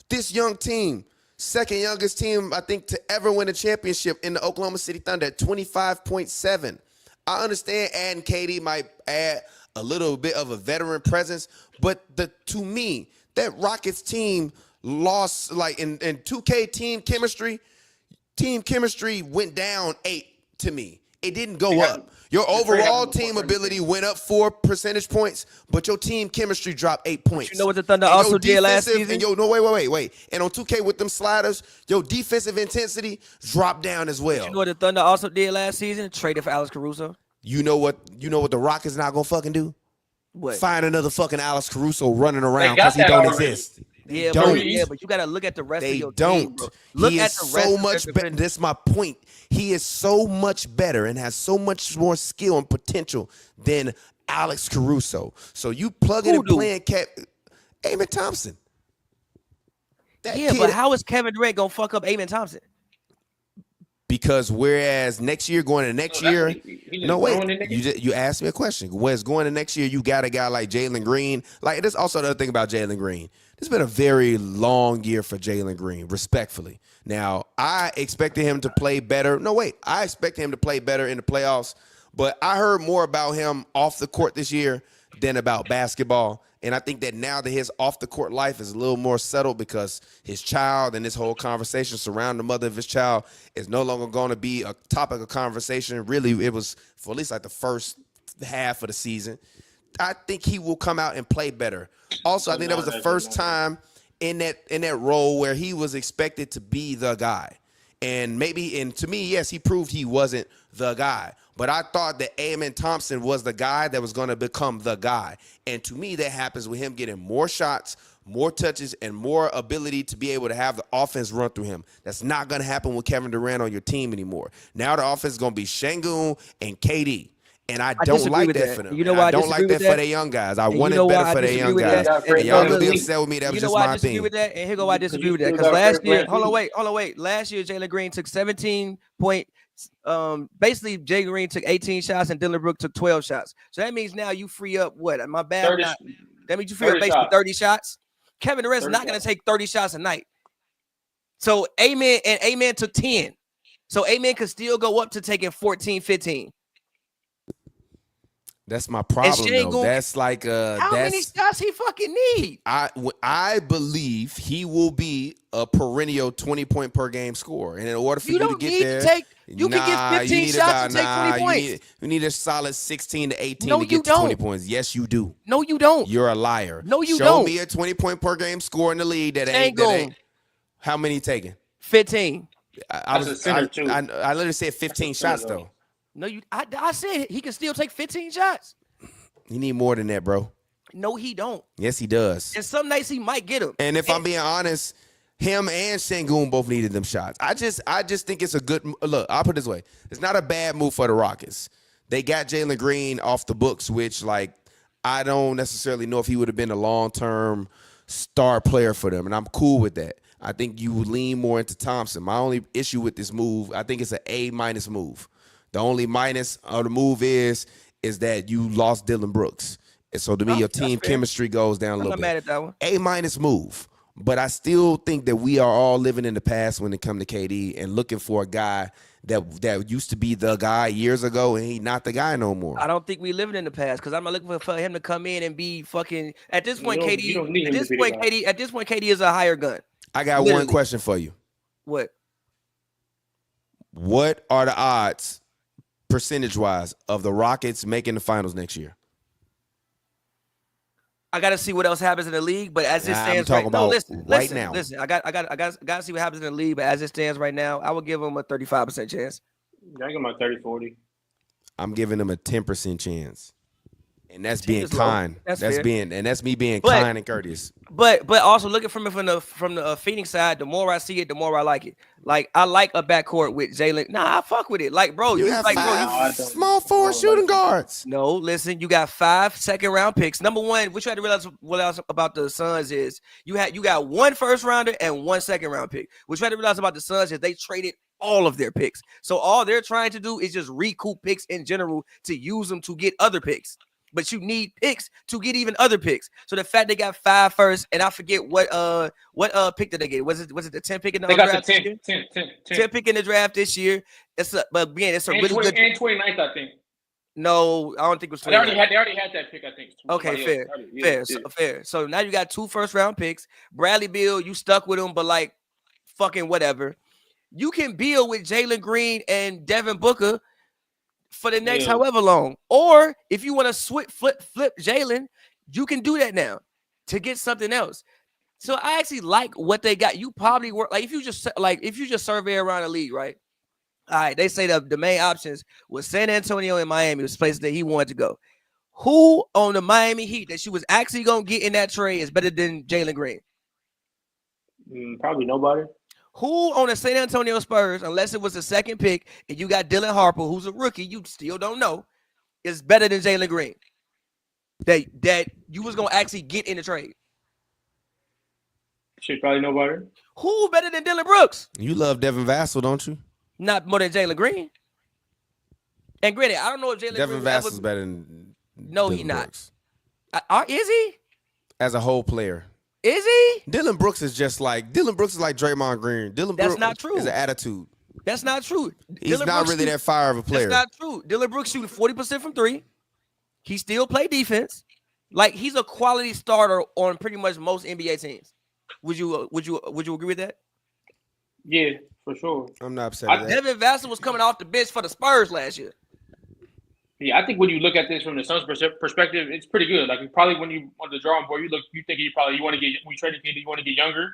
this young team, second youngest team, I think, to ever win a championship in the Oklahoma City Thunder at 25.7. I understand adding KD might add a little bit of a veteran presence, but to me, that Rockets team lost, like in 2K team chemistry went down 8 to me. It didn't go up. Your overall team ability went up 4 percentage points, but your team chemistry dropped 8 points. But you know what the Thunder also did last season? And wait. And on 2K with them sliders, your defensive intensity dropped down as well. But you know what the Thunder also did last season? Traded for Alex Caruso. You know what the Rockets not gonna fucking do? What? Find another fucking Alex Caruso running around because he don't exist. Yeah, but you gotta look at the rest of your team. Look at the rest so much better. That's my point. He is so much better and has so much more skill and potential than Alex Caruso. So you plug in and playing Amen Thompson. But how is Kevin Durant gonna fuck up Amen Thompson? Because whereas going to next year, you asked me a question. Whereas going to next year, you got a guy like Jalen Green. Like, there's also another thing about Jalen Green. It's been a very long year for Jalen Green, respectfully. Now, I expected him to play better. I expected him to play better in the playoffs, but I heard more about him off the court this year than about basketball. And I think that now that his off-the-court life is a little more settled because his child and this whole conversation surrounding the mother of his child is no longer going to be a topic of conversation. Really, it was for at least like the first half of the season. I think he will come out and play better. Also, I think that was the first time in that role where he was expected to be the guy. And to me, yes, he proved he wasn't the guy. But I thought that Amen Thompson was the guy that was going to become the guy. And to me, that happens with him getting more shots, more touches, and more ability to be able to have the offense run through him. That's not going to happen with Kevin Durant on your team anymore. Now the offense is going to be Şengün and KD. And I don't like that for them. You know why I don't like that for their young guys. I want it better for their young guys. And y'all gonna be upset with me. That was just my opinion. You know why I disagree with that? And here go why I disagree with that. Because last year, hold on, wait. Last year, Jalen Green took 17 points. Basically, Jalen Green took 18 shots and Dylan Brooks took 12 shots. So that means now you free up what? My bad. 30, that means you free up basically 30 shots. Kevin Durant's not going to take 30 shots a night. So Amen took 10. So Amen could still go up to taking 14, 15. That's my problem, though. That's like how many shots he fucking need? I believe he will be a perennial 20-point per game scorer, and in order for you to get there, you can get 15 shots and take 20 points. You need a solid 16 to 18 to get to 20 points. Yes, you do. No, you don't. You're a liar. No, you don't. Show me a 20-point per game score in the league that ain't. How many taking? 15. I literally said 15 shots though. No, I said he can still take 15 shots. You need more than that, bro. No, he don't. Yes, he does. And some nights he might get them. And if I'm being honest, him and Şengün both needed them shots. I just think it's a good look. I'll put it this way: it's not a bad move for the Rockets. They got Jalen Green off the books, which I don't necessarily know if he would have been a long-term star player for them, and I'm cool with that. I think you lean more into Thompson. My only issue with this move, I think it's an A- move. The only minus of the move is that you lost Dylan Brooks. And so to me, your team chemistry goes down a little bit. I'm not mad at that one. A- move. But I still think that we are all living in the past when it comes to KD and looking for a guy that used to be the guy years ago and he's not the guy no more. I don't think we living in the past because I'm not looking for him to come in and be fucking at this point, KD. At this point, KD is a higher gun. I got one question for you. What? What are the odds, percentage-wise, of the Rockets making the finals next year? I got to see what else happens in the league, but as it stands now, listen, I got to see what happens in the league, but as it stands right now, I would give them a 35% chance. I give them a 30-40. I'm giving them a 10% chance. And that's being kind. That's me being kind and courteous. But also looking from the Phoenix side, the more I see it, the more I like it. Like I like a backcourt with Jalen. Nah, I fuck with it. Like, bro, you small forward shooting guards. No, listen, you got 5 second-round picks. Number one, what you had to realize what else about the Suns is you got 1 first-rounder and 1 second-round pick. What you had to realize about the Suns is they traded all of their picks. So all they're trying to do is just recoup picks in general to use them to get other picks. But you need picks to get even other picks. So the fact they got 5 first, and I forget what pick did they get? Was it the 10 pick in the draft? They got the 10 pick in the draft this year. But again, it's a really good. And 29th, I think. No, I don't think it was 29th. They already had that pick, I think. Okay, fair. So now you got 2 first-round picks. Bradley Beal, you stuck with him, but like fucking whatever. You can build with Jalen Green and Devin Booker for the next however long. Or if you want to flip Jalen, you can do that now to get something else. So I actually like what they got. You probably work if you just survey around the league, right? All right, they say the main options was San Antonio and Miami was places that he wanted to go. Who on the Miami Heat that you was actually gonna get in that trade is better than Jalen Green? Probably nobody. Who on the San Antonio Spurs, unless it was the second pick, and you got Dylan Harper, who's a rookie, you still don't know, is better than Jalen Green? That you was gonna actually get in the trade. Shit, probably nobody. Who better than Dylan Brooks? You love Devin Vassell, don't you? Not more than Jalen Green. And granted, I don't know if Devin Vassell's better than. No, Dylan he's not. Brooks. Is he? As a whole player. Is he? Dylan Brooks is like Draymond Green. That's not true. Is an attitude. That's not true. He's not really that fire of a player. That's not true. Dylan Brooks shooting 40% from 3. He still play defense. Like he's a quality starter on pretty much most NBA teams. Would you agree with that? Yeah, for sure. I'm not upset with that. Devin Vassell was coming off the bench for the Spurs last year. Yeah, I think when you look at this from the Suns' perspective, it's pretty good. Like probably when you on the drawing board, you think you want to get younger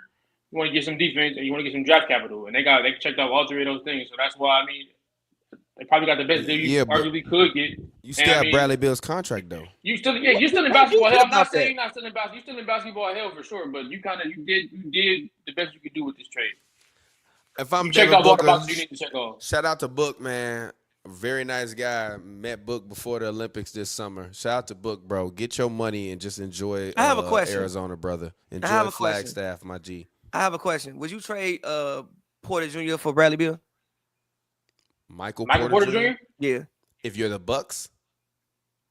You want to get some defense, and you want to get some draft capital, and they checked off all three of those things. So that's why they probably got the best deal you arguably could get. You still have Bradley Beal's contract though. You're still in basketball hell. I'm not saying you're not still in basketball. You're still in basketball hell for sure, but you did the best you could do with this trade. If I'm checked off all the boxes you need to check off. Shout out to Book, man. Very nice guy. Met Book before the Olympics this summer. Shout out to Book, bro. Get your money and just enjoy I have a question. Arizona, brother. Enjoy Flagstaff, my G. I have a question. Would you trade Porter Jr. for Bradley Beal? Michael Porter Jr.? Yeah. If you're the Bucks?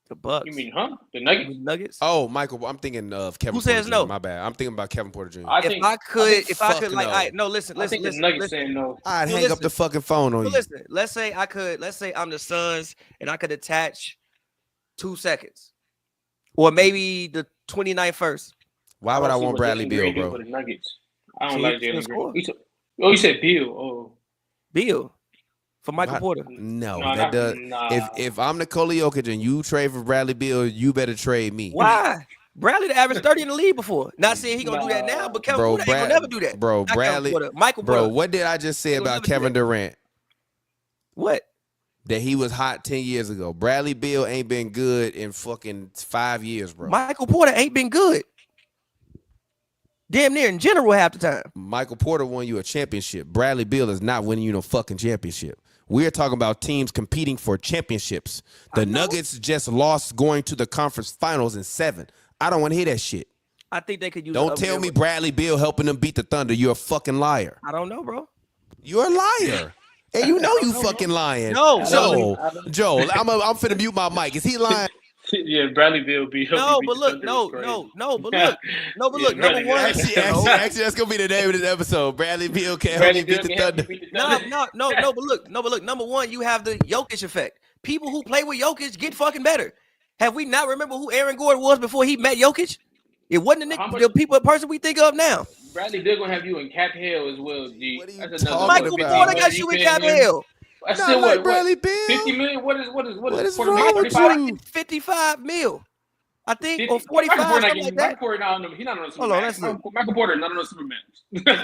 The Bucks. You mean, the Nuggets? The Nuggets? Oh, Michael. I'm thinking of Kevin Porter Jr. No? My bad. I'm thinking about Kevin Porter Jr. If I could, like, no. Listen. I think the Nuggets saying no. I'd hang up the fucking phone on you. Listen, let's say I'm the Suns and I could attach 2 seconds. Or maybe the 29th first. Why would I want Bradley Beal, bro? For the Nuggets. I don't like Jalen Green. You said Beal. Oh. Beal. For Michael Porter. No, that does. Nah. If I'm Nikola Jokic and you trade for Bradley Beal, you better trade me. Why? Bradley averaged 30 in the league before. Not saying he gonna do that now, but Kevin Porter ain't gonna never do that. Bro, Bradley. Michael Porter. Bro, what did I just say about Kevin Durant? What? That he was hot 10 years ago. Bradley Beal ain't been good in fucking 5 years, bro. Michael Porter ain't been good. Damn near in general half the time. Michael Porter won you a championship. Bradley Beal is not winning you no fucking championship. We're talking about teams competing for championships. The Nuggets just lost going to the conference finals in 7. I don't want to hear that shit. I think they could use. Don't tell me Bradley Beal helping them beat the Thunder. You're a fucking liar. I don't know, bro. You're a liar. And you know you fucking lying. No, Joel, I'm finna mute my mic. Is he lying? Yeah, Bradley Beal be. No, but look, no, but look. Number one, actually, that's gonna be the name of this episode. Bradley Beal can't help me beat the Thunder. No, but look. Number one, you have the Jokic effect. People who play with Jokic get fucking better. Have we not remember who Aaron Gordon was before he met Jokic? It wasn't the person we think of now. Bradley Beal gonna have you in cap hell as well, G. What are you That's talking Michael Porter got you in cap hell. I still like Bradley Beal. 50 million. What is wrong with you? 55 mil, I think, or 45. Michael Porter not on the. He's not on the Superman. Michael Porter not on the Superman.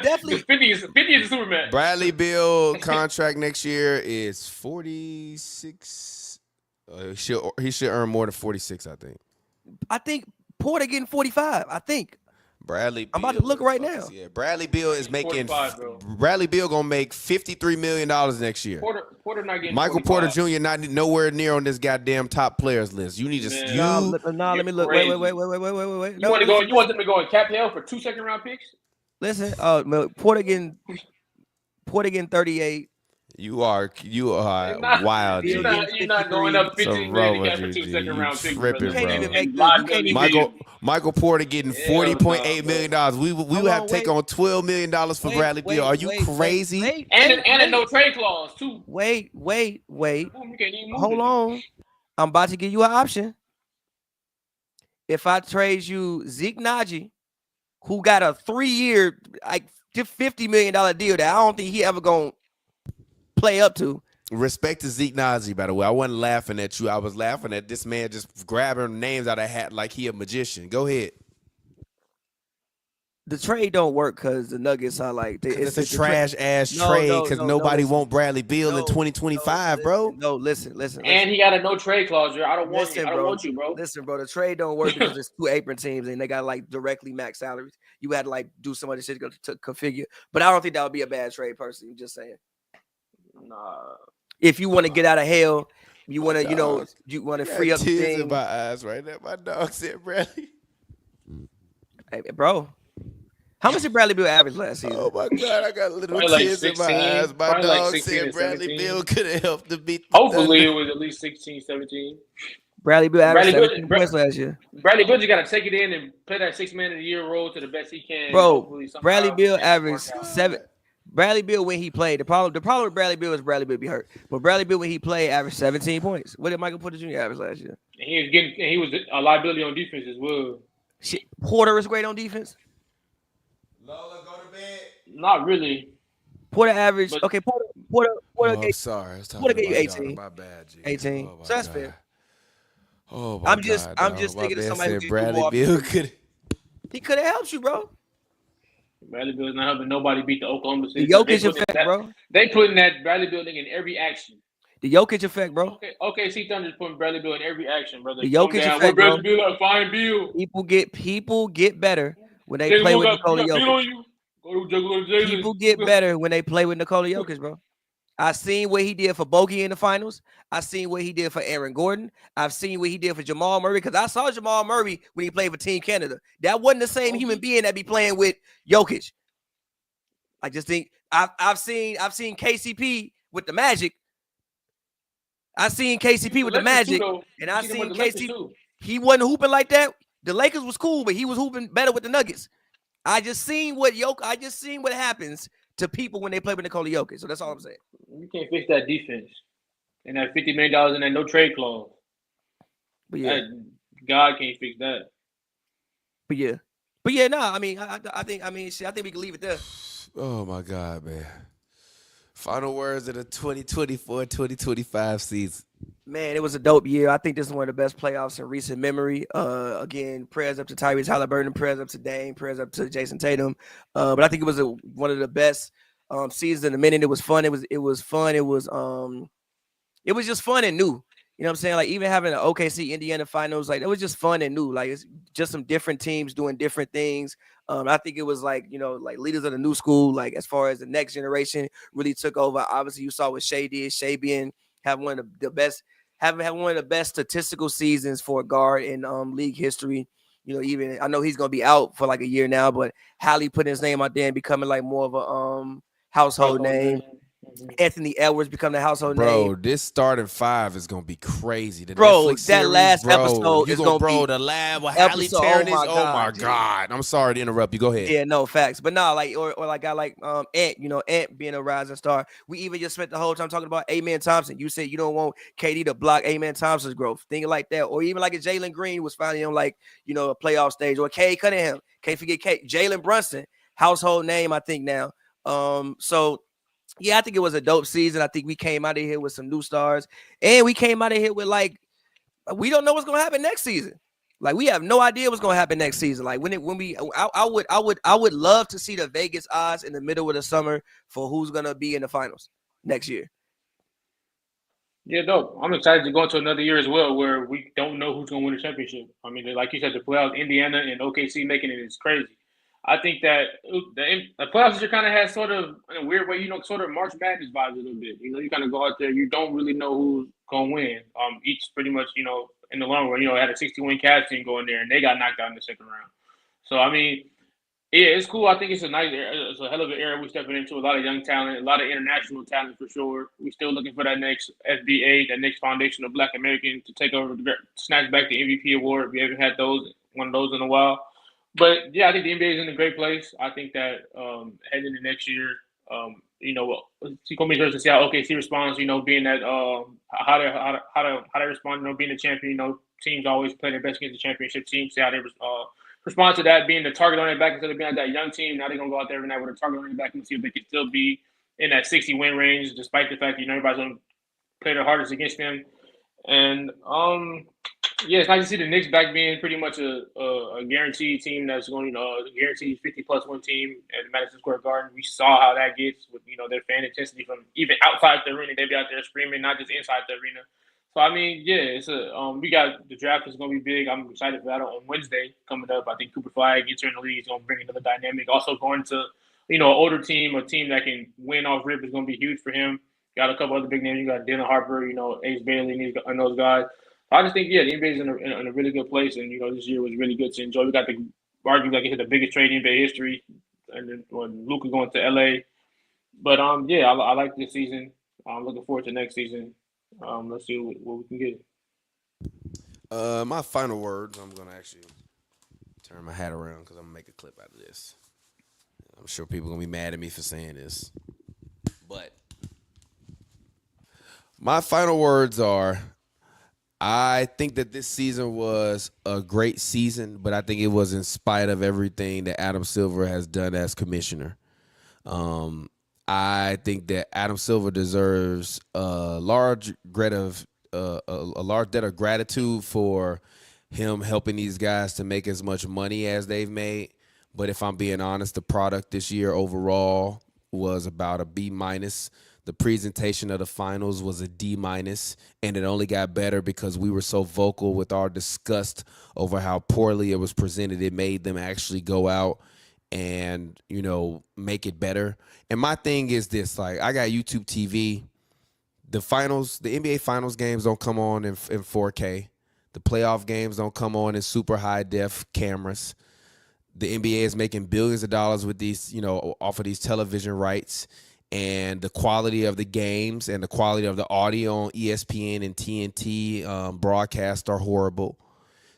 Definitely 50 is the Superman. Bradley Beal contract next year is 46. He should earn more than 46. I think Porter getting 45. I think. Bradley Beal, I'm about to look right now. Yeah, Bradley Beal is making. 45, Bradley Beal gonna make $53 million next year. Porter not getting. Michael 45. Porter Jr. not nowhere near on this goddamn top players list. You need to. Let me look. Wait. You want them to go in cap hell for 2 second-round picks? Listen, Porter getting 38. You are wild. You're not going up 15 million for 2 second-round picks. Tripping, bro. Michael Porter getting $40.8 million. We would have to take on $12 million for Bradley Beal. Are you crazy? And a no trade clause too. Wait. Hold on. I'm about to give you an option. If I trade you Zeke Naji, who got a 3-year, like $50 million deal that I don't think he ever gonna play up to. Respect to Zeke Naji, by the way. I wasn't laughing at you. I was laughing at this man just grabbing names out of hat like he a magician. Go ahead. The trade don't work because the Nuggets are like it's a trash ass trade because nobody want Bradley Beal in 2025, bro. No, listen. And he got a no trade clause. I don't want you, bro. Listen, bro. The trade don't work because there's 2 apron teams and they got like directly max salaries. You had to like do some other shit to configure. But I don't think that would be a bad trade, personally. Just saying. Nah. If you want to get out of hell, you want to, you want to free up the tears team. in my eyes right now. My dog said Bradley. Hey, bro. How much did Bradley Beal average last season? Oh my God, I got little probably tears like 16, in my eyes. My dog said Bradley Beal could have helped to beat the Hopefully it was at least 16, 17. Bradley Beal averaged 17 points last year. Bradley Beal just got to take it in and play that 6 man of the year role to the best he can. Bro, Bradley Beal averaged 7. Bradley Beal when he played, the problem with Bradley Beal is Bradley Beal be hurt. But Bradley Beal when he played averaged 17 points. What did Michael Porter Jr. average last year? He was a liability on defense as well. Shit, Porter is great on defense. Lola, go to bed. Not really. Porter averaged. Okay, Porter. Oh, gave, sorry. Porter gave you 18. My bad, G. 18. Oh, so that's God. Fair. Oh my I'm just thinking of somebody who Bradley Beal could. He could have helped you, bro. Bradley Beal's not helping nobody beat the Oklahoma City. The Jokic effect, bro. They putting that Bradley Beal thing in every action. The Jokic effect, bro. Okay, see Thunder's putting Bradley Beal in every action, brother. The Jokic effect, where bro. Bradley Beal at? Find Beal. People get better when they play with Nikola Jokic. People get better when they play with Nikola Jokic, bro. I seen what he did for Bogey in the finals. I seen what he did for Aaron Gordon. I've seen what he did for Jamal Murray, because I saw Jamal Murray when he played for Team Canada. That wasn't the same human being that be playing with Jokic. I just think I've seen KCP with the Magic. I seen KCP with the Magic, and I seen KCP. He wasn't hooping like that. The Lakers was cool, but he was hooping better with the Nuggets. I just seen what happens to people when they play with Nikola Jokic. So that's all I'm saying. You can't fix that defense and that $50 million in that no trade clause. But yeah, God can't fix that. But yeah, no. I think we can leave it there. Oh my God, man. Final words of the 2024-2025 season. Man, it was a dope year. I think this is one of the best playoffs in recent memory. Again, prayers up to Tyrese Halliburton, prayers up to Dame, prayers up to Jason Tatum. But I think it was one of the best seasons in a minute. It was fun. It was fun. It was just fun and new. You know what I'm saying? Like, even having an OKC Indiana finals, like, it was just fun and new. Like, it's just some different teams doing different things. I think it was like leaders of the new school, like, as far as the next generation really took over. Obviously, you saw what Shea did. Shea being having one of the best statistical seasons for a guard in league history. You know, even I know he's gonna be out for like a year now, but Hallie putting his name out there and becoming like more of a household name. Anthony Edwards become the household name. Bro, this starting five is gonna be crazy. The bro, Netflix that series, last episode is gonna be the lab with Hallie tearing his. Oh my God! I'm sorry to interrupt you. Go ahead. Yeah, no facts, but no, like or like I like Ant. You know, Ant being a rising star. We even just spent the whole time talking about Amen Thompson. You said you don't want KD to block Amen Thompson's growth, thinking like that, or even like a Jalen Green was finally on like a playoff stage, or Cade Cunningham. Can't forget Jalen Brunson, household name I think now. So. Yeah, I think it was a dope season. I think we came out of here with some new stars, and we came out of here with like we don't know what's gonna happen next season. Like, we have no idea what's gonna happen next season. Like I would love to see the Vegas odds in the middle of the summer for who's gonna be in the finals next year. Yeah, dope. I'm excited to go into another year as well, where we don't know who's gonna win the championship. I mean, like you said, the playoffs, Indiana and OKC making it is crazy. I think that the playoffs just kind of has sort of, in a weird way, sort of March Madness vibes a little bit. You kind of go out there, you don't really know who's going to win. Each pretty much, in the long run, had a 60-win Cavs team going there, and they got knocked out in the second round. So, I mean, yeah, it's cool. I think it's a hell of an era we're stepping into. A lot of young talent, a lot of international talent for sure. We're still looking for that next FBA, that next foundation of Black American to take over, snatch back the MVP award. We haven't had one of those in a while. But yeah, I think the NBA is in a great place. I think that heading into next year, it's going to be interesting to see how OKC responds. Being that how they respond. Being a champion. Teams always play their best against the championship team. See how they respond to that. Being the target on their back instead of being that young team. Now they're going to go out there every night with a target on their back and see if they can still be in that 60-win range, despite the fact that everybody's going to play their hardest against them. And yeah, it's nice to see the Knicks back being pretty much a guaranteed team that's going to guaranteed 50+ win team at Madison Square Garden. We saw how that gets with their fan intensity from even outside the arena. They be out there screaming, not just inside the arena. So I mean, yeah, it's we got the draft is going to be big. I'm excited for that on Wednesday coming up. I think Cooper Flag gets in the league is going to bring another dynamic. Also going to an older team, a team that can win off rip is going to be huge for him. Got a couple other big names. You got Dylan Harper, Ace Bailey, and those guys. I just think, yeah, the NBA is in a really good place, and this year was really good to enjoy. We got arguably the biggest trade in NBA history, and then Luka going to LA. But yeah, I like this season. I'm looking forward to next season. Let's see what we can get. My final words. I'm gonna actually turn my hat around because I'm gonna make a clip out of this. I'm sure people are gonna be mad at me for saying this, but my final words are. I think that this season was a great season, but I think it was in spite of everything that Adam Silver has done as commissioner. I think that Adam Silver deserves a large debt of gratitude for him helping these guys to make as much money as they've made. But if I'm being honest, the product this year overall was about a B-. The presentation of the finals was a D-, and it only got better because we were so vocal with our disgust over how poorly it was presented. It made them actually go out and, make it better. And my thing is this, like, I got YouTube TV. The NBA finals games don't come on in 4K. The playoff games don't come on in super high def cameras. The NBA is making billions of dollars with these, off of these television rights, and the quality of the games and the quality of the audio on ESPN and TNT broadcast are horrible.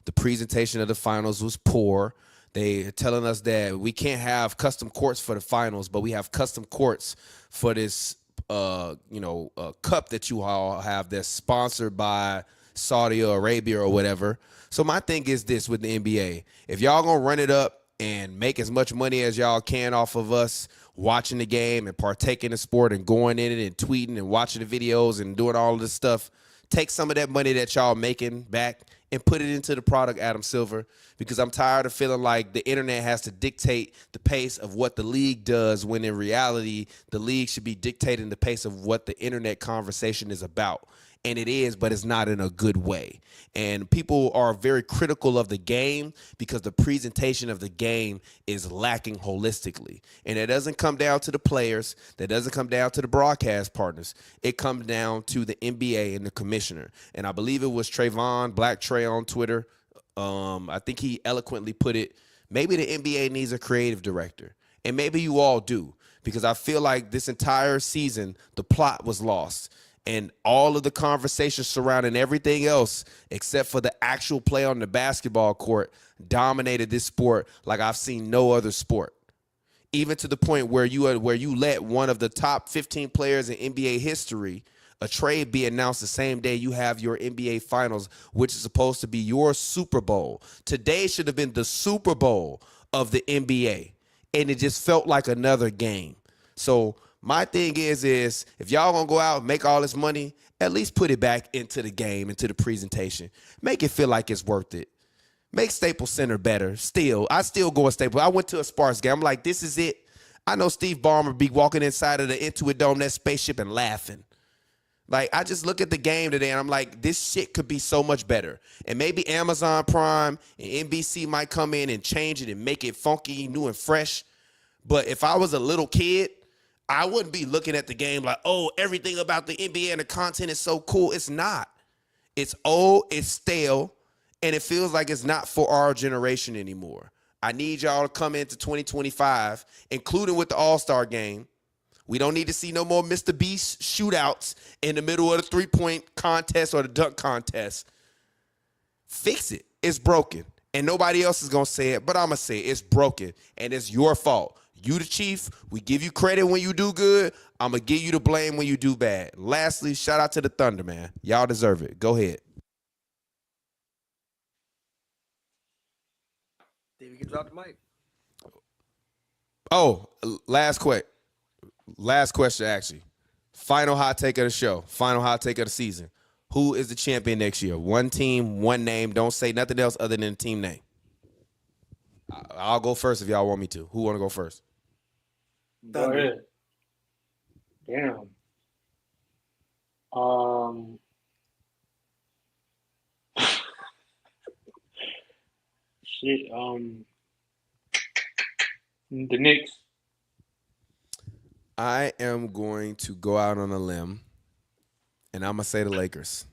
The presentation of the finals was poor. They're telling us that we can't have custom courts for the finals, but we have custom courts for this, cup that you all have that's sponsored by Saudi Arabia or whatever. So my thing is this with the NBA. If y'all gonna run it up and make as much money as y'all can off of us watching the game and partaking in the sport and going in it and tweeting and watching the videos and doing all of this stuff, take some of that money that y'all making back and put it into the product, Adam Silver, because I'm tired of feeling like the internet has to dictate the pace of what the league does, when in reality, the league should be dictating the pace of what the internet conversation is about. And it is, but it's not in a good way. And people are very critical of the game because the presentation of the game is lacking holistically. And it doesn't come down to the players. That doesn't come down to the broadcast partners. It comes down to the NBA and the commissioner. And I believe it was Trayvon, Black Trey on Twitter. I think he eloquently put it, maybe the NBA needs a creative director. And maybe you all do, because I feel like this entire season, the plot was lost. And all of the conversations surrounding everything else, except for the actual play on the basketball court, dominated this sport like I've seen no other sport. Even to the point where you let one of the top 15 players in NBA history, a trade, be announced the same day you have your NBA Finals, which is supposed to be your Super Bowl. Today should have been the Super Bowl of the NBA, and it just felt like another game. So my thing is if y'all gonna go out and make all this money, at least put it back into the game, into the presentation. Make it feel like it's worth it. Make Staples Center better. I still go to Staples. I went to a Sparks game. I'm like, this is it. I know Steve Ballmer be walking inside of the Intuit Dome, that spaceship, and laughing. Like, I just look at the game today, and I'm like, this shit could be so much better. And maybe Amazon Prime and NBC might come in and change it and make it funky, new, and fresh. But if I was a little kid, I wouldn't be looking at the game like, oh, everything about the NBA and the content is so cool. It's not. It's old, it's stale, and it feels like it's not for our generation anymore. I need y'all to come into 2025, including with the All-Star game. We don't need to see no more Mr. Beast shootouts in the middle of the three-point contest or the dunk contest. Fix it. It's broken. And nobody else is going to say it, but I'm going to say it. It's broken, and it's your fault. You the chief. We give you credit when you do good. I'm going to give you the blame when you do bad. Lastly, shout out to the Thunder, man. Y'all deserve it. Go ahead. Did we get dropped the mic? Oh, last question, actually. Final hot take of the show. Final hot take of the season. Who is the champion next year? One team, one name. Don't say nothing else other than the team name. I'll go first if y'all want me to. Who want to go first? Go ahead. Damn. Shit. The Knicks. I am going to go out on a limb, and I'm going to say the Lakers.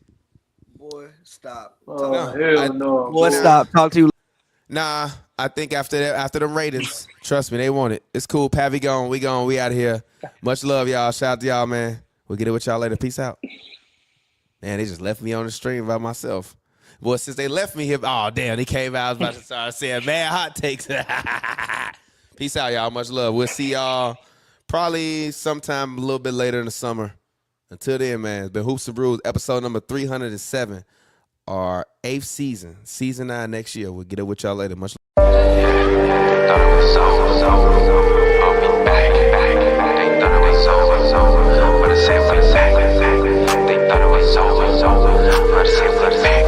Boy, stop. No. Stop. Talk to you. Nah, I think after the ratings, trust me, they want it. It's cool. Pavy gone. We out of here. Much love, y'all. Shout out to y'all, man. We'll get it with y'all later. Peace out. Man, they just left me on the stream by myself. Well, since they left me here, oh, damn, they came out. I was about to start saying, man, hot takes. Peace out, y'all. Much love. We'll see y'all probably sometime a little bit later in the summer. Until then, man, it's been Hoops and Brews, episode number 307, our 8th season, season 9 next year. We'll get it with y'all later. Much love. They thought it was I'll be back. They thought it was but it's safe. They thought it was but it's safe.